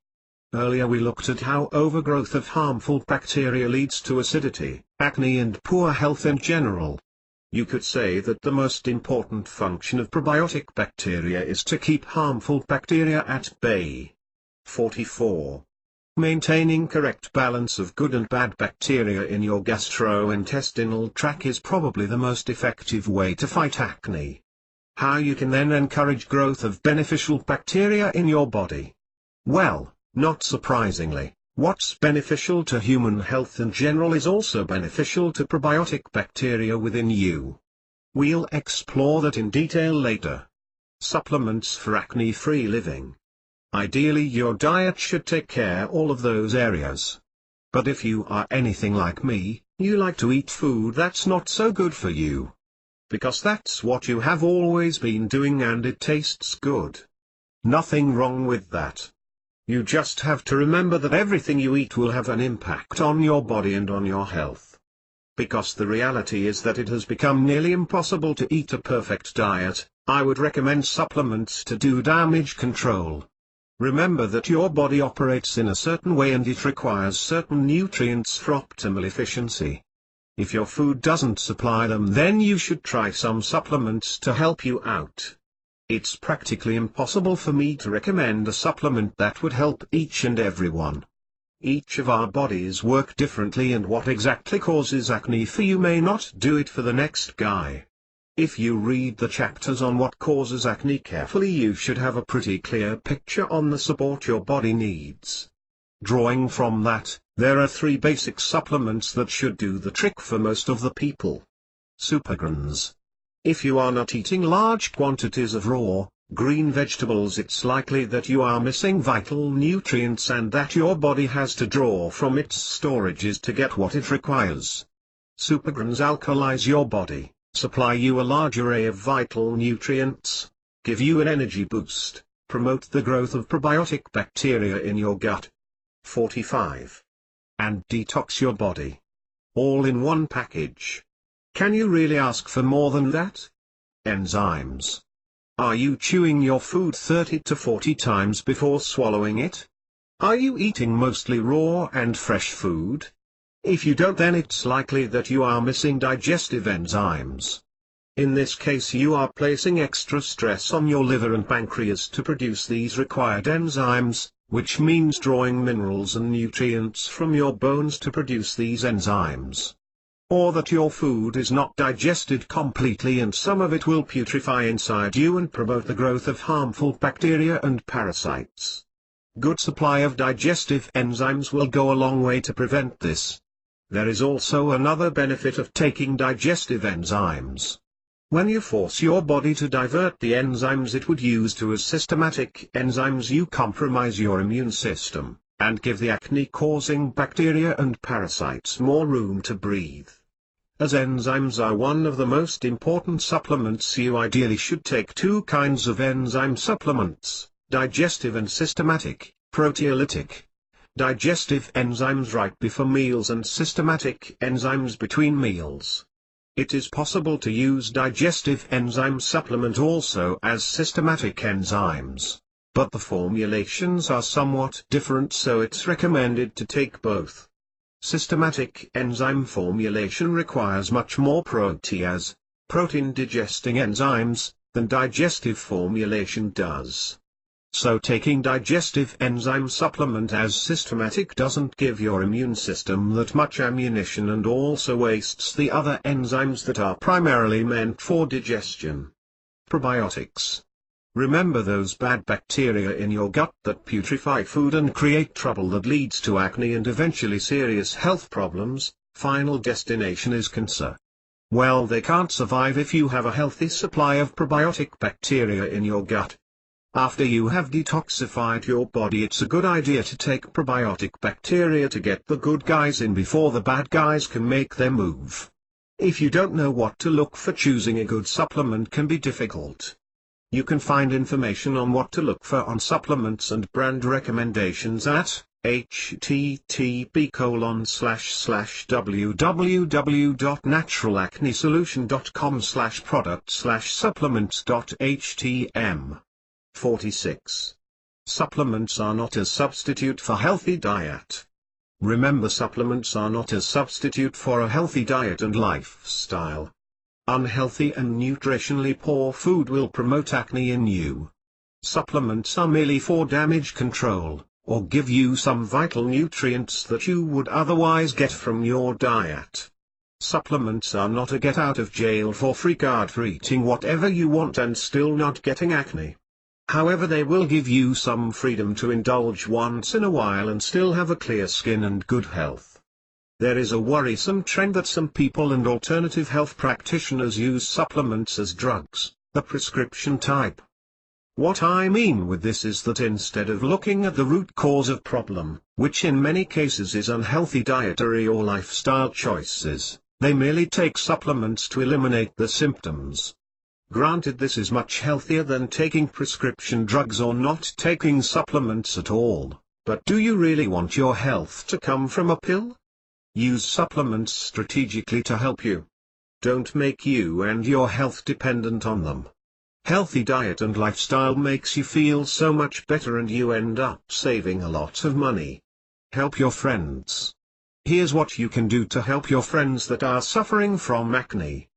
Earlier we looked at how overgrowth of harmful bacteria leads to acidity, acne and poor health in general. You could say that the most important function of probiotic bacteria is to keep harmful bacteria at bay. 44. Maintaining correct balance of good and bad bacteria in your gastrointestinal tract is probably the most effective way to fight acne. How you can then encourage growth of beneficial bacteria in your body? Well, not surprisingly, what's beneficial to human health in general is also beneficial to probiotic bacteria within you. We'll explore that in detail later. Supplements for acne-free living. Ideally your diet should take care all of those areas. But if you are anything like me, you like to eat food that's not so good for you. Because that's what you have always been doing and it tastes good. Nothing wrong with that. You just have to remember that everything you eat will have an impact on your body and on your health. Because the reality is that it has become nearly impossible to eat a perfect diet, I would recommend supplements to do damage control. Remember that your body operates in a certain way and it requires certain nutrients for optimal efficiency. If your food doesn't supply them, then you should try some supplements to help you out. It's practically impossible for me to recommend a supplement that would help each and everyone. Each of our bodies work differently, and what exactly causes acne for you may not do it for the next guy. If you read the chapters on what causes acne carefully, you should have a pretty clear picture on the support your body needs. Drawing from that, there are 3 basic supplements that should do the trick for most of the people. Supergrains. If you are not eating large quantities of raw, green vegetables, it's likely that you are missing vital nutrients and that your body has to draw from its storages to get what it requires. Supergrains alkalize your body, supply you a large array of vital nutrients, give you an energy boost, promote the growth of probiotic bacteria in your gut. 45. And detox your body. All in one package. Can you really ask for more than that? Enzymes. Are you chewing your food 30 to 40 times before swallowing it? Are you eating mostly raw and fresh food? If you don't, then it's likely that you are missing digestive enzymes. In this case, you are placing extra stress on your liver and pancreas to produce these required enzymes, which means drawing minerals and nutrients from your bones to produce these enzymes. Or that your food is not digested completely and some of it will putrefy inside you and promote the growth of harmful bacteria and parasites. Good supply of digestive enzymes will go a long way to prevent this. There is also another benefit of taking digestive enzymes. When you force your body to divert the enzymes it would use to as systematic enzymes, you compromise your immune system, and give the acne-causing bacteria and parasites more room to breathe. As enzymes are one of the most important supplements, you ideally should take 2 kinds of enzyme supplements, digestive and systematic, proteolytic. Digestive enzymes right before meals and systematic enzymes between meals. It is possible to use digestive enzyme supplement also as systematic enzymes, but the formulations are somewhat different, so it's recommended to take both. Systematic enzyme formulation requires much more protease, protein-digesting enzymes, than digestive formulation does. So taking digestive enzyme supplement as systematic doesn't give your immune system that much ammunition and also wastes the other enzymes that are primarily meant for digestion. Probiotics. Remember those bad bacteria in your gut that putrefy food and create trouble that leads to acne and eventually serious health problems. Final destination is cancer. Well, they can't survive if you have a healthy supply of probiotic bacteria in your gut. After you have detoxified your body, it's a good idea to take probiotic bacteria to get the good guys in before the bad guys can make their move. If you don't know what to look for, choosing a good supplement can be difficult. You can find information on what to look for on supplements and brand recommendations at http://www.naturalacnesolution.com/product/supplements.htm. 46. Supplements are not a substitute for healthy diet. Remember, supplements are not a substitute for a healthy diet and lifestyle. Unhealthy and nutritionally poor food will promote acne in you. Supplements are merely for damage control, or give you some vital nutrients that you would otherwise get from your diet. Supplements are not a get-out-of-jail-for-free card for eating whatever you want and still not getting acne. However, they will give you some freedom to indulge once in a while and still have a clear skin and good health. There is a worrisome trend that some people and alternative health practitioners use supplements as drugs, the prescription type. What I mean with this is that instead of looking at the root cause of problem, which in many cases is unhealthy dietary or lifestyle choices, they merely take supplements to eliminate the symptoms. Granted, this is much healthier than taking prescription drugs or not taking supplements at all, but do you really want your health to come from a pill? Use supplements strategically to help you. Don't make you and your health dependent on them. Healthy diet and lifestyle makes you feel so much better and you end up saving a lot of money. Help your friends. Here's what you can do to help your friends that are suffering from acne.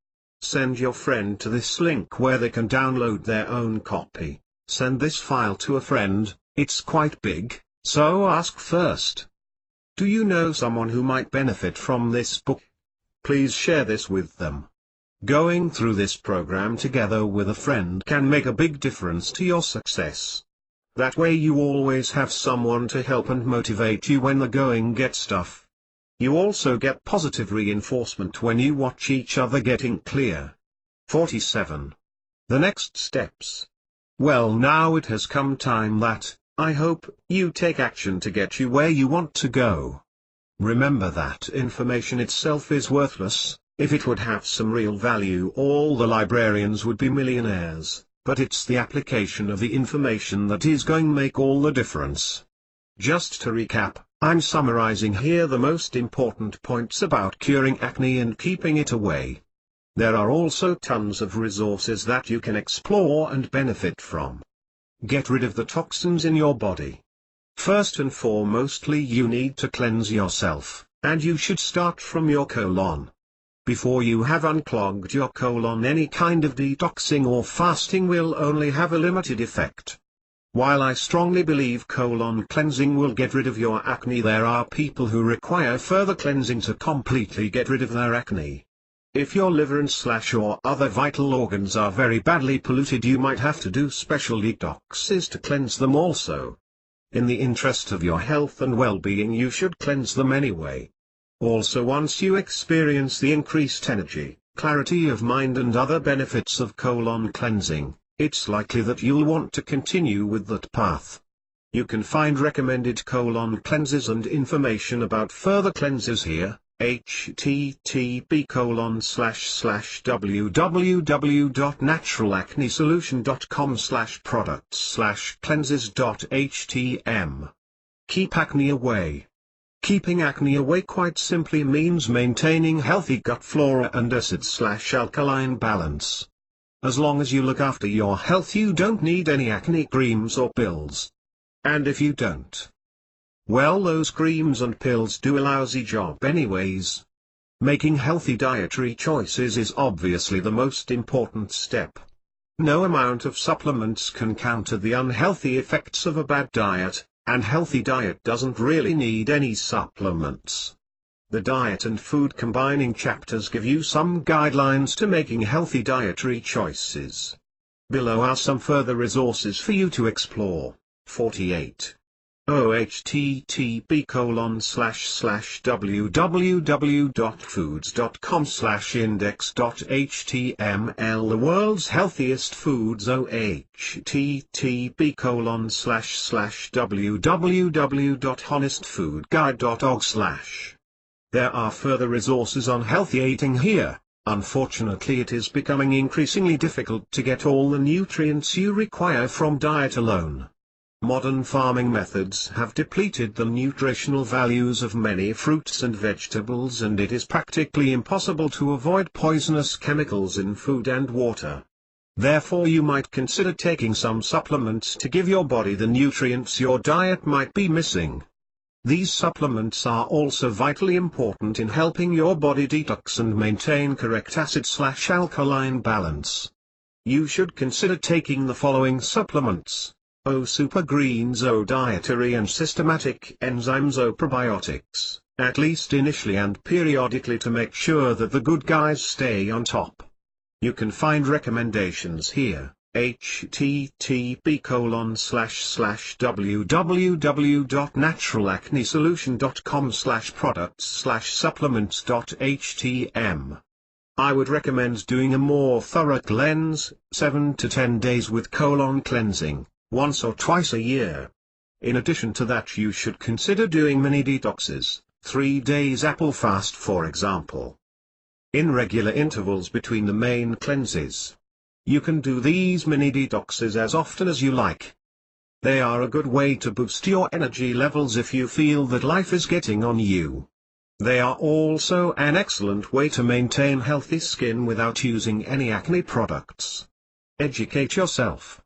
Send your friend to this link where they can download their own copy. Send this file to a friend. It's quite big, so ask first. Do you know someone who might benefit from this book? Please share this with them. Going through this program together with a friend can make a big difference to your success. That way you always have someone to help and motivate you when the going gets tough. You also get positive reinforcement when you watch each other getting clear. 47. The next steps. Well, now it has come time that, I hope, you take action to get you where you want to go. Remember that information itself is worthless. If it would have some real value, all the librarians would be millionaires, but it's the application of the information that is going to make all the difference. Just to recap, I'm summarizing here the most important points about curing acne and keeping it away. There are also tons of resources that you can explore and benefit from. Get rid of the toxins in your body. First and foremostly, you need to cleanse yourself, and you should start from your colon. Before you have unclogged your colon, any kind of detoxing or fasting will only have a limited effect. While I strongly believe colon cleansing will get rid of your acne, there are people who require further cleansing to completely get rid of their acne. If your liver and or other vital organs are very badly polluted, you might have to do special detoxes to cleanse them also. In the interest of your health and well-being, you should cleanse them anyway. Also, once you experience the increased energy, clarity of mind and other benefits of colon cleansing, it's likely that you'll want to continue with that path. You can find recommended colon cleanses and information about further cleanses here. http://www.naturalacnesolution.com/products/cleanses.htm. Keep acne away. Keeping acne away quite simply means maintaining healthy gut flora and acid/alkaline balance. As long as you look after your health, you don't need any acne creams or pills. And if you don't, well, those creams and pills do a lousy job anyways. Making healthy dietary choices is obviously the most important step. No amount of supplements can counter the unhealthy effects of a bad diet, and healthy diet doesn't really need any supplements. The diet and food combining chapters give you some guidelines to making healthy dietary choices. Below are some further resources for you to explore. 48. http://www.foods.com/index.html The world's healthiest foods. http://www.honestfoodguide.org/ There are further resources on healthy eating here. Unfortunately, it is becoming increasingly difficult to get all the nutrients you require from diet alone. Modern farming methods have depleted the nutritional values of many fruits and vegetables, and it is practically impossible to avoid poisonous chemicals in food and water. Therefore, you might consider taking some supplements to give your body the nutrients your diet might be missing. These supplements are also vitally important in helping your body detox and maintain correct acid/alkaline balance. You should consider taking the following supplements: O Super Greens, O dietary and systematic enzymes, O probiotics, at least initially and periodically to make sure that the good guys stay on top. You can find recommendations here. http://www.naturalacnesolution.com/products/supplements.htm. I would recommend doing a more thorough cleanse, 7 to 10 days with colon cleansing, once or twice a year. In addition to that, you should consider doing mini detoxes, 3 days apple fast for example, in regular intervals between the main cleanses. You can do these mini detoxes as often as you like. They are a good way to boost your energy levels if you feel that life is getting on you. They are also an excellent way to maintain healthy skin without using any acne products. Educate yourself.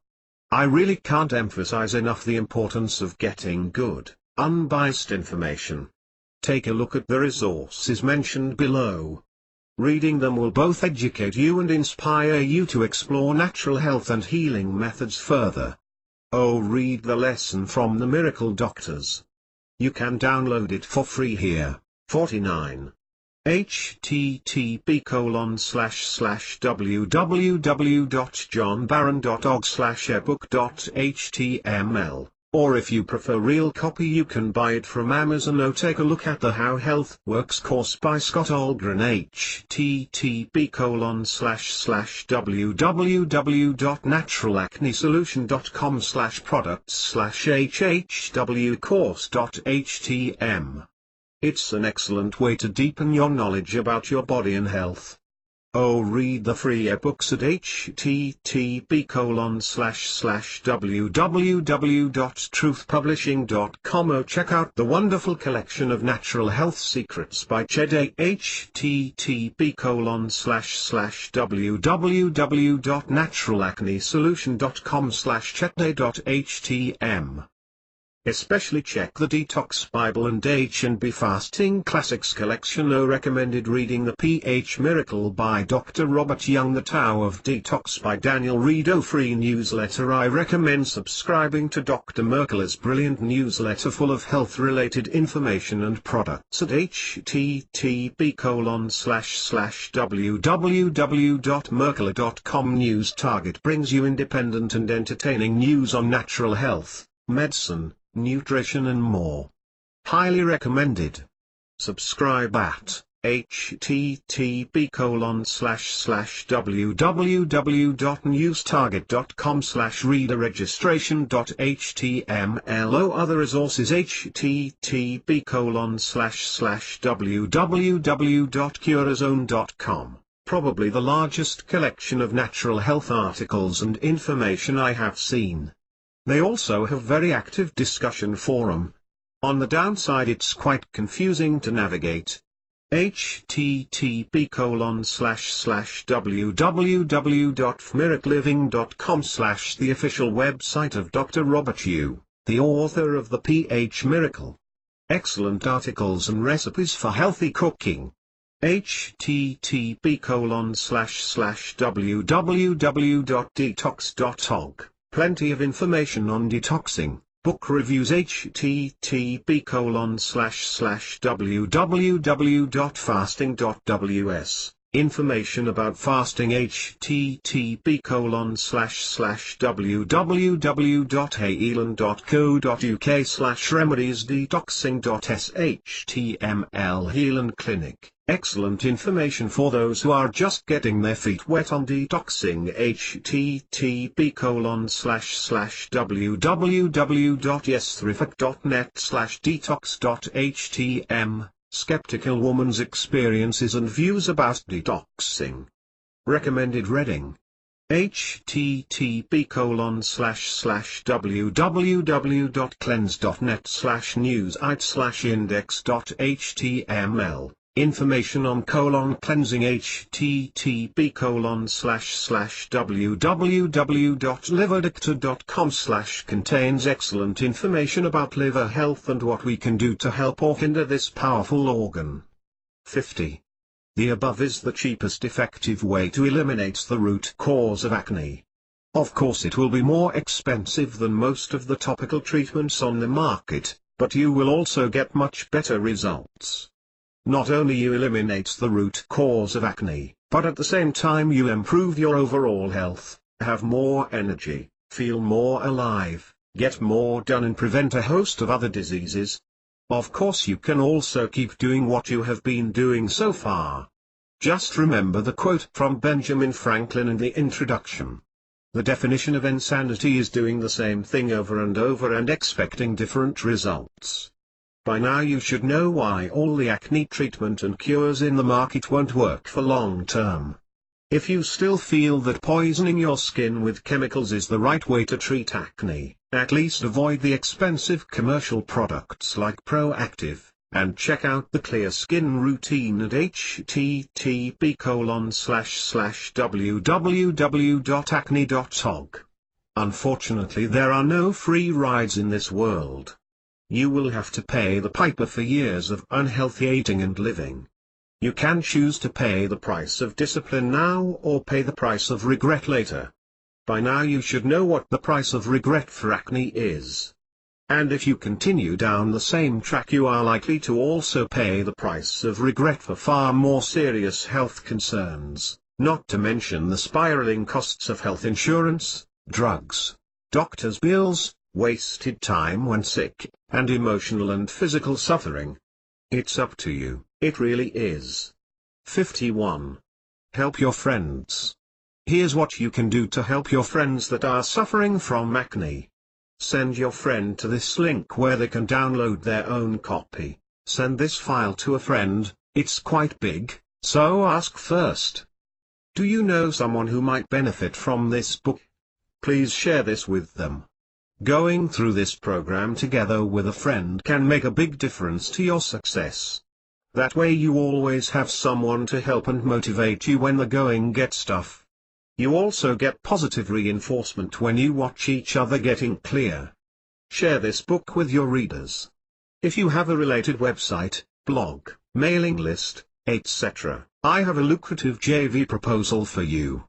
I really can't emphasize enough the importance of getting good, unbiased information. Take a look at the resources mentioned below. Reading them will both educate you and inspire you to explore natural health and healing methods further. Oh, read the lesson from the Miracle Doctors. You can download it for free here. 49. http://www.johnbarron.org/ebook.html. Or if you prefer real copy, you can buy it from Amazon or take a look at the How Health Works course by Scott Olgren. http://www.naturalacnesolution.com/products/hhwcourse.htm. It's an excellent way to deepen your knowledge about your body and health. Oh, read the free ebooks at http://www.truthpublishing.com. or check out the wonderful collection of natural health secrets by Ched A. http://www.naturalacnesolution.com/chedday.htm. Especially check the Detox Bible and H&B Fasting Classics collection. Recommended reading The pH Miracle by Dr. Robert Young, The Tao of Detox by Daniel Reed. Free newsletter. I recommend subscribing to Dr. Merkle's brilliant newsletter full of health-related information and products at http://www.merkle.com. News Target brings you independent and entertaining news on natural health, medicine, nutrition and more. Highly recommended. Subscribe at http://www.newstarget.com/readerregistration.html. Other resources http://www.curazone.com. Probably the largest collection of natural health articles and information I have seen. They also have very active discussion forum. On the downside, it's quite confusing to navigate. http://www.miracleliving.com/ the official website of Dr. Robert Yu, the author of The pH Miracle. Excellent articles and recipes for healthy cooking. http://www.detox.org. Plenty of information on detoxing, book reviews. http://www.fasting.ws. Information about fasting. http://www.healand.co.uk/remedies-detoxing.html. Healand Clinic. Excellent information for those who are just getting their feet wet on detoxing. http://www.yesthrifac.net/detox.htm. Skeptical woman's experiences and views about detoxing. Recommended reading. http://www.cleanse.net/news/index.html Information on cleansing. http://www.liverdictor.com/ contains excellent information about liver health and what we can do to help or hinder this powerful organ. 50. The above is the cheapest effective way to eliminate the root cause of acne. Of course it will be more expensive than most of the topical treatments on the market, but you will also get much better results. Not only you eliminate the root cause of acne, but at the same time you improve your overall health, have more energy, feel more alive, get more done and prevent a host of other diseases. Of course you can also keep doing what you have been doing so far. Just remember the quote from Benjamin Franklin in the introduction. The definition of insanity is doing the same thing over and over and expecting different results. By now you should know why all the acne treatment and cures in the market won't work for long term. If you still feel that poisoning your skin with chemicals is the right way to treat acne, at least avoid the expensive commercial products like Proactive, and check out the Clear Skin Routine at http://www.acne.org. Unfortunately there are no free rides in this world. You will have to pay the piper for years of unhealthy eating and living. You can choose to pay the price of discipline now or pay the price of regret later. By now you should know what the price of regret for acne is. And if you continue down the same track you are likely to also pay the price of regret for far more serious health concerns, not to mention the spiraling costs of health insurance, drugs, doctor's bills, wasted time when sick, and emotional and physical suffering. It's up to you, it really is. 51. Help your friends. Here's what you can do to help your friends that are suffering from acne. Send your friend to this link where they can download their own copy. Send this file to a friend, it's quite big, so ask first. Do you know someone who might benefit from this book? Please share this with them. Going through this program together with a friend can make a big difference to your success. That way you always have someone to help and motivate you when the going gets tough. You also get positive reinforcement when you watch each other getting clear. Share this book with your readers. If you have a related website, blog, mailing list, etc., I have a lucrative JV proposal for you.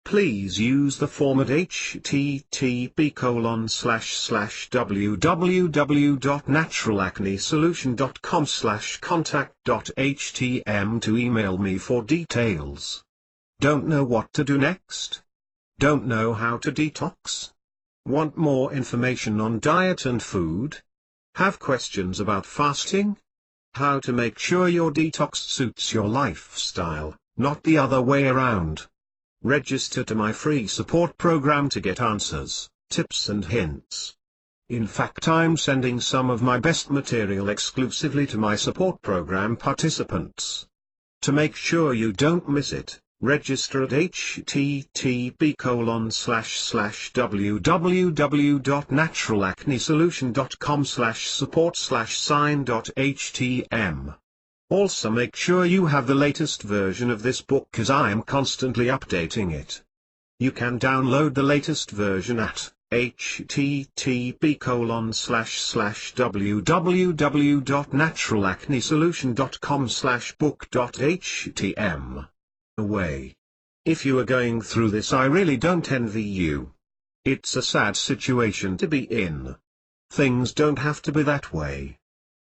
Please use the form at http://www.naturalacnesolution.com/contact.htm to email me for details. Don't know what to do next? Don't know how to detox? Want more information on diet and food? Have questions about fasting? How to make sure your detox suits your lifestyle, not the other way around? Register to my free support program to get answers, tips and hints. In fact, I'm sending some of my best material exclusively to my support program participants. To make sure you don't miss it, register at http://www.naturalacnesolution.com/support/sign.htm. Also make sure you have the latest version of this book as I am constantly updating it. You can download the latest version at http://www.naturalacnesolution.com/book.htm. Away. If you are going through this, I really don't envy you. It's a sad situation to be in. Things don't have to be that way.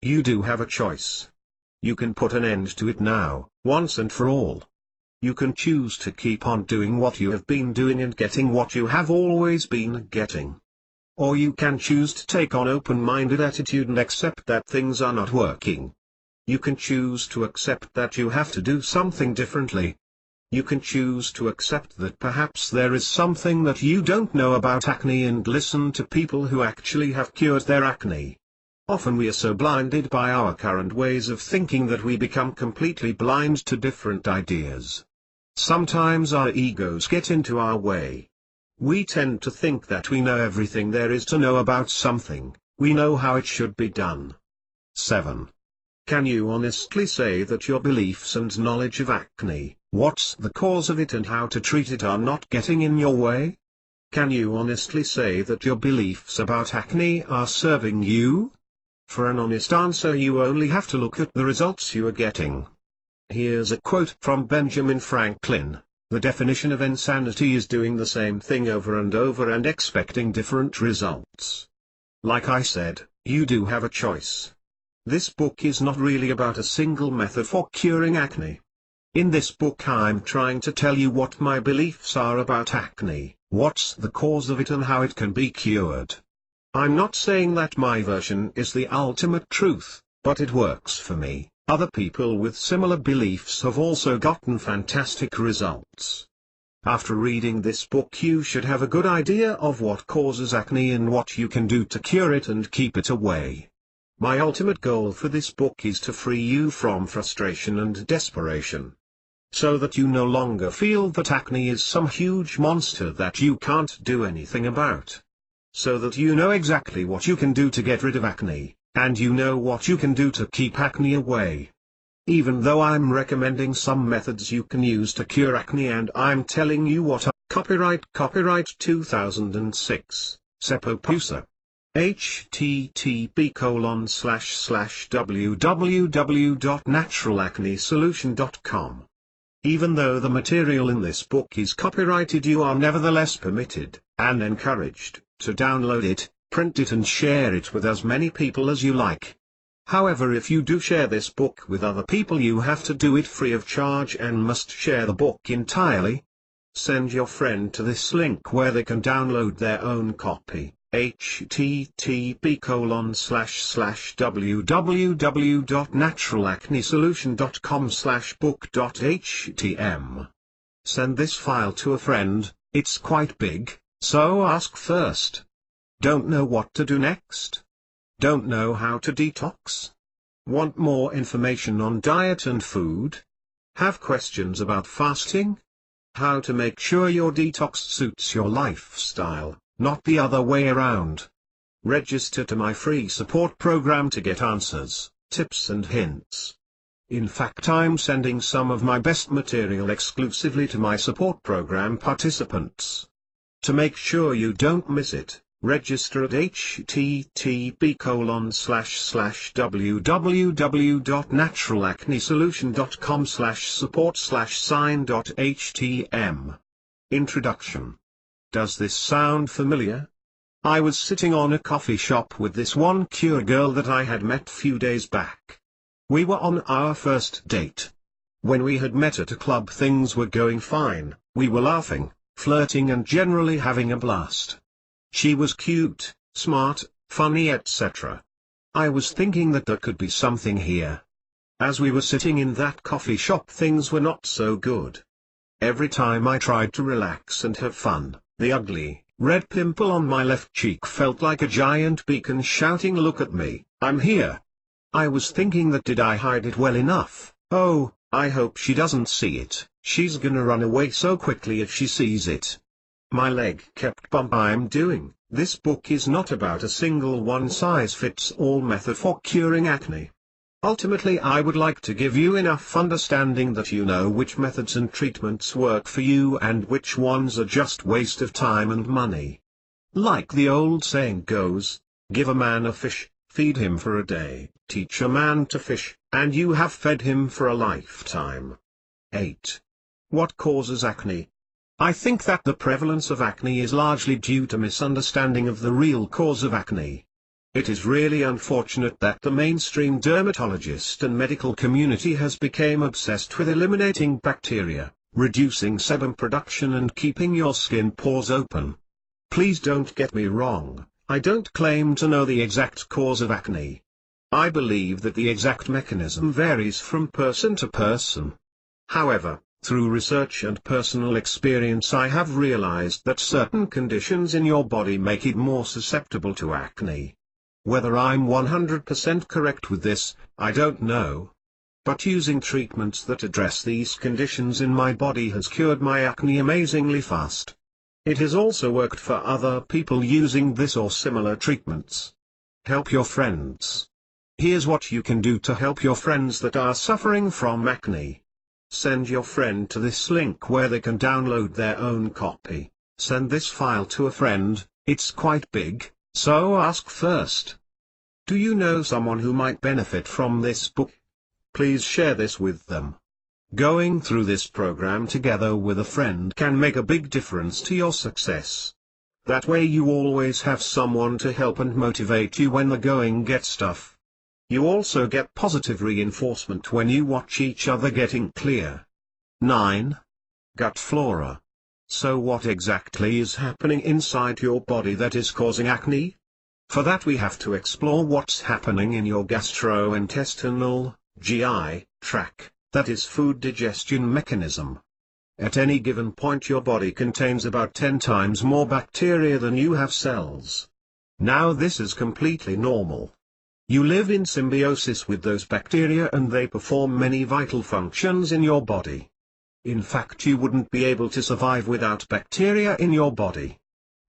You do have a choice. You can put an end to it now, once and for all. You can choose to keep on doing what you have been doing and getting what you have always been getting. Or you can choose to take on open-minded attitude and accept that things are not working. You can choose to accept that you have to do something differently. You can choose to accept that perhaps there is something that you don't know about acne and listen to people who actually have cured their acne. Often we are so blinded by our current ways of thinking that we become completely blind to different ideas. Sometimes our egos get into our way. We tend to think that we know everything there is to know about something, we know how it should be done. 7. Can you honestly say that your beliefs and knowledge of acne, what's the cause of it and how to treat it, are not getting in your way? Can you honestly say that your beliefs about acne are serving you? For an honest answer, you only have to look at the results you are getting. Here's a quote from Benjamin Franklin: "The definition of insanity is doing the same thing over and over and expecting different results." Like I said, you do have a choice. This book is not really about a single method for curing acne. In this book I'm trying to tell you what my beliefs are about acne, what's the cause of it and how it can be cured. I'm not saying that my version is the ultimate truth, but it works for me. Other people with similar beliefs have also gotten fantastic results. After reading this book, you should have a good idea of what causes acne and what you can do to cure it and keep it away. My ultimate goal for this book is to free you from frustration and desperation, so that you no longer feel that acne is some huge monster that you can't do anything about. So that you know exactly what you can do to get rid of acne, and you know what you can do to keep acne away. Even though I'm recommending some methods you can use to cure acne and I'm telling you what are. Copyright 2006, Sepopusa. http://www.naturalacnesolution.com. Even though the material in this book is copyrighted, you are nevertheless permitted, and encouraged, to download it, print it and share it with as many people as you like. However, if you do share this book with other people, you have to do it free of charge and must share the book entirely. Send your friend to this link where they can download their own copy. http://www.naturalacnesolution.com/book.htm. Send this file to a friend. It's quite big, so ask first. Don't know what to do next? Don't know how to detox? Want more information on diet and food? Have questions about fasting? How to make sure your detox suits your lifestyle, not the other way around? Register to my free support program to get answers, tips and hints. In fact, I'm sending some of my best material exclusively to my support program participants. To make sure you don't miss it, register at http://www.naturalacnesolution.com/support/sign.htm. Introduction. Does this sound familiar? I was sitting on a coffee shop with this one cure girl that I had met few days back. We were on our first date. When we had met at a club, things were going fine. We were laughing, flirting and generally having a blast. She was cute, smart, funny, etc. I was thinking that there could be something here. As we were sitting in that coffee shop, things were not so good. Every time I tried to relax and have fun, the ugly, red pimple on my left cheek felt like a giant beacon shouting, "Look at me, I'm here." I was thinking that did I hide it well enough? Oh, I hope she doesn't see it. She's gonna run away so quickly if she sees it. My leg kept bumping. I'm doing. This book is not about a single one-size-fits-all method for curing acne. Ultimately, I would like to give you enough understanding that you know which methods and treatments work for you and which ones are just waste of time and money. Like the old saying goes, give a man a fish, feed him for a day, teach a man to fish, and you have fed him for a lifetime. 8. What causes acne? I think that the prevalence of acne is largely due to misunderstanding of the real cause of acne. It is really unfortunate that the mainstream dermatologist and medical community has become obsessed with eliminating bacteria, reducing sebum production and keeping your skin pores open. Please don't get me wrong, I don't claim to know the exact cause of acne. I believe that the exact mechanism varies from person to person. However, through research and personal experience, I have realized that certain conditions in your body make it more susceptible to acne. Whether I'm 100% correct with this, I don't know. But using treatments that address these conditions in my body has cured my acne amazingly fast. It has also worked for other people using this or similar treatments. Help your friends. Here's what you can do to help your friends that are suffering from acne. Send your friend to this link where they can download their own copy. Send this file to a friend. It's quite big, so ask first. Do you know someone who might benefit from this book? Please share this with them. Going through this program together with a friend can make a big difference to your success. That way you always have someone to help and motivate you when the going gets tough. You also get positive reinforcement when you watch each other getting clear. 9. Gut flora. So what exactly is happening inside your body that is causing acne? For that we have to explore what's happening in your gastrointestinal, GI, tract, that is food digestion mechanism. At any given point your body contains about 10 times more bacteria than you have cells. Now this is completely normal. You live in symbiosis with those bacteria and they perform many vital functions in your body. In fact, you wouldn't be able to survive without bacteria in your body.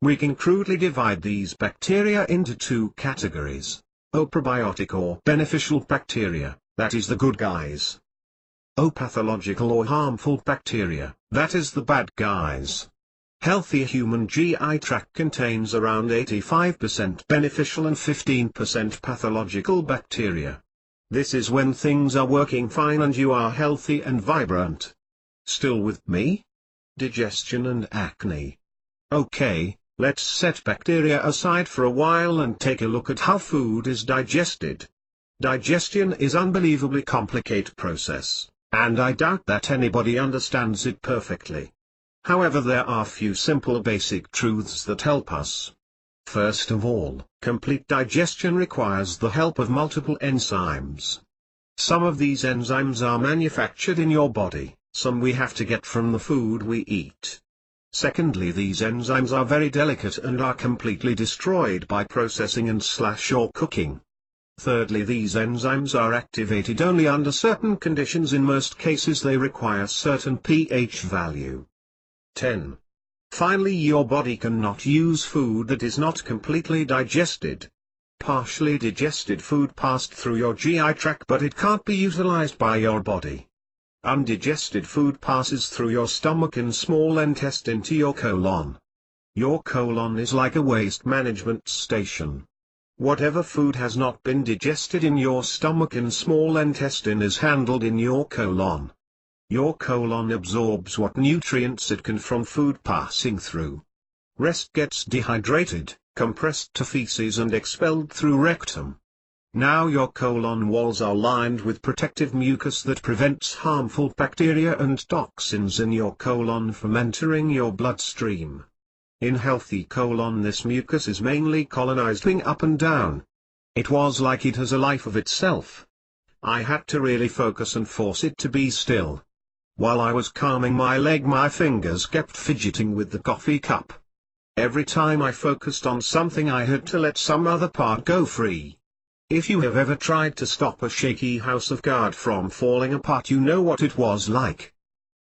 We can crudely divide these bacteria into 2 categories. O probiotic or beneficial bacteria, that is the good guys. O pathological or harmful bacteria, that is the bad guys. Healthy human GI tract contains around 85% beneficial and 15% pathological bacteria. This is when things are working fine and you are healthy and vibrant. Still with me? Digestion and acne. Okay, let's set bacteria aside for a while and take a look at how food is digested. Digestion is an unbelievably complicated process, and I doubt that anybody understands it perfectly. However, there are few simple basic truths that help us. First of all, complete digestion requires the help of multiple enzymes. Some of these enzymes are manufactured in your body, some we have to get from the food we eat. Secondly, these enzymes are very delicate and are completely destroyed by processing and or cooking. Thirdly, these enzymes are activated only under certain conditions. In most cases they require certain pH value. 10. Finally, your body cannot use food that is not completely digested. Partially digested food passed through your GI tract, but it can't be utilized by your body. Undigested food passes through your stomach and small intestine to your colon. Your colon is like a waste management station. Whatever food has not been digested in your stomach and small intestine is handled in your colon. Your colon absorbs what nutrients it can from food passing through. Rest gets dehydrated, compressed to feces and expelled through rectum. Now your colon walls are lined with protective mucus that prevents harmful bacteria and toxins in your colon from entering your bloodstream. In healthy colon, this mucus is mainly colonizing up and down. It was like it has a life of itself. I had to really focus and force it to be still. While I was calming my leg, my fingers kept fidgeting with the coffee cup. Every time I focused on something, I had to let some other part go free. If you have ever tried to stop a shaky house of cards from falling apart, you know what it was like.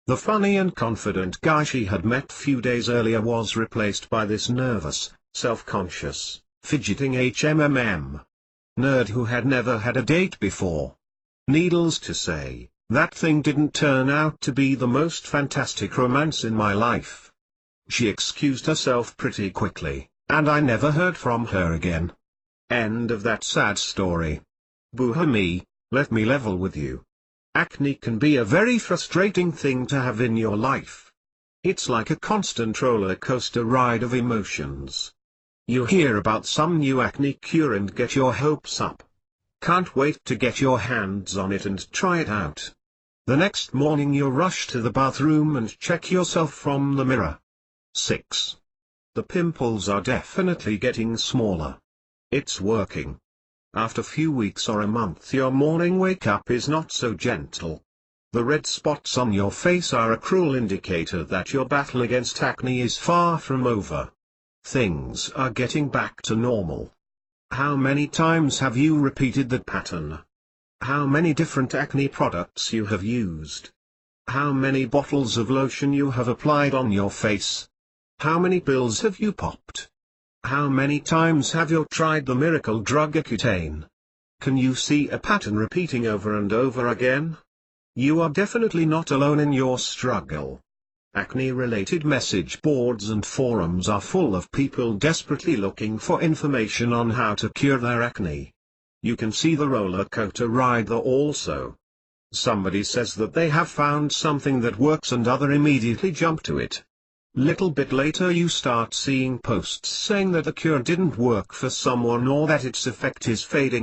The funny and confident guy she had met few days earlier was replaced by this nervous, self-conscious, fidgeting nerd who had never had a date before. Needless to say, that thing didn't turn out to be the most fantastic romance in my life. She excused herself pretty quickly, and I never heard from her again. End of that sad story. Boo-hoo me, let me level with you. Acne can be a very frustrating thing to have in your life. It's like a constant roller coaster ride of emotions. You hear about some new acne cure and get your hopes up. Can't wait to get your hands on it and try it out. The next morning you rush to the bathroom and check yourself from the mirror. 6. The pimples are definitely getting smaller. It's working. After few weeks or a month, your morning wake-up is not so gentle. The red spots on your face are a cruel indicator that your battle against acne is far from over. Things are getting back to normal. How many times have you repeated that pattern? How many different acne products you have used? How many bottles of lotion you have applied on your face? How many pills have you popped? How many times have you tried the miracle drug Accutane? Can you see a pattern repeating over and over again? You are definitely not alone in your struggle. Acne-related message boards and forums are full of people desperately looking for information on how to cure their acne. You can see the roller coaster ride there also. Somebody says that they have found something that works and other immediately jump to it. Little bit later you start seeing posts saying that the cure didn't work for someone or that its effect is fading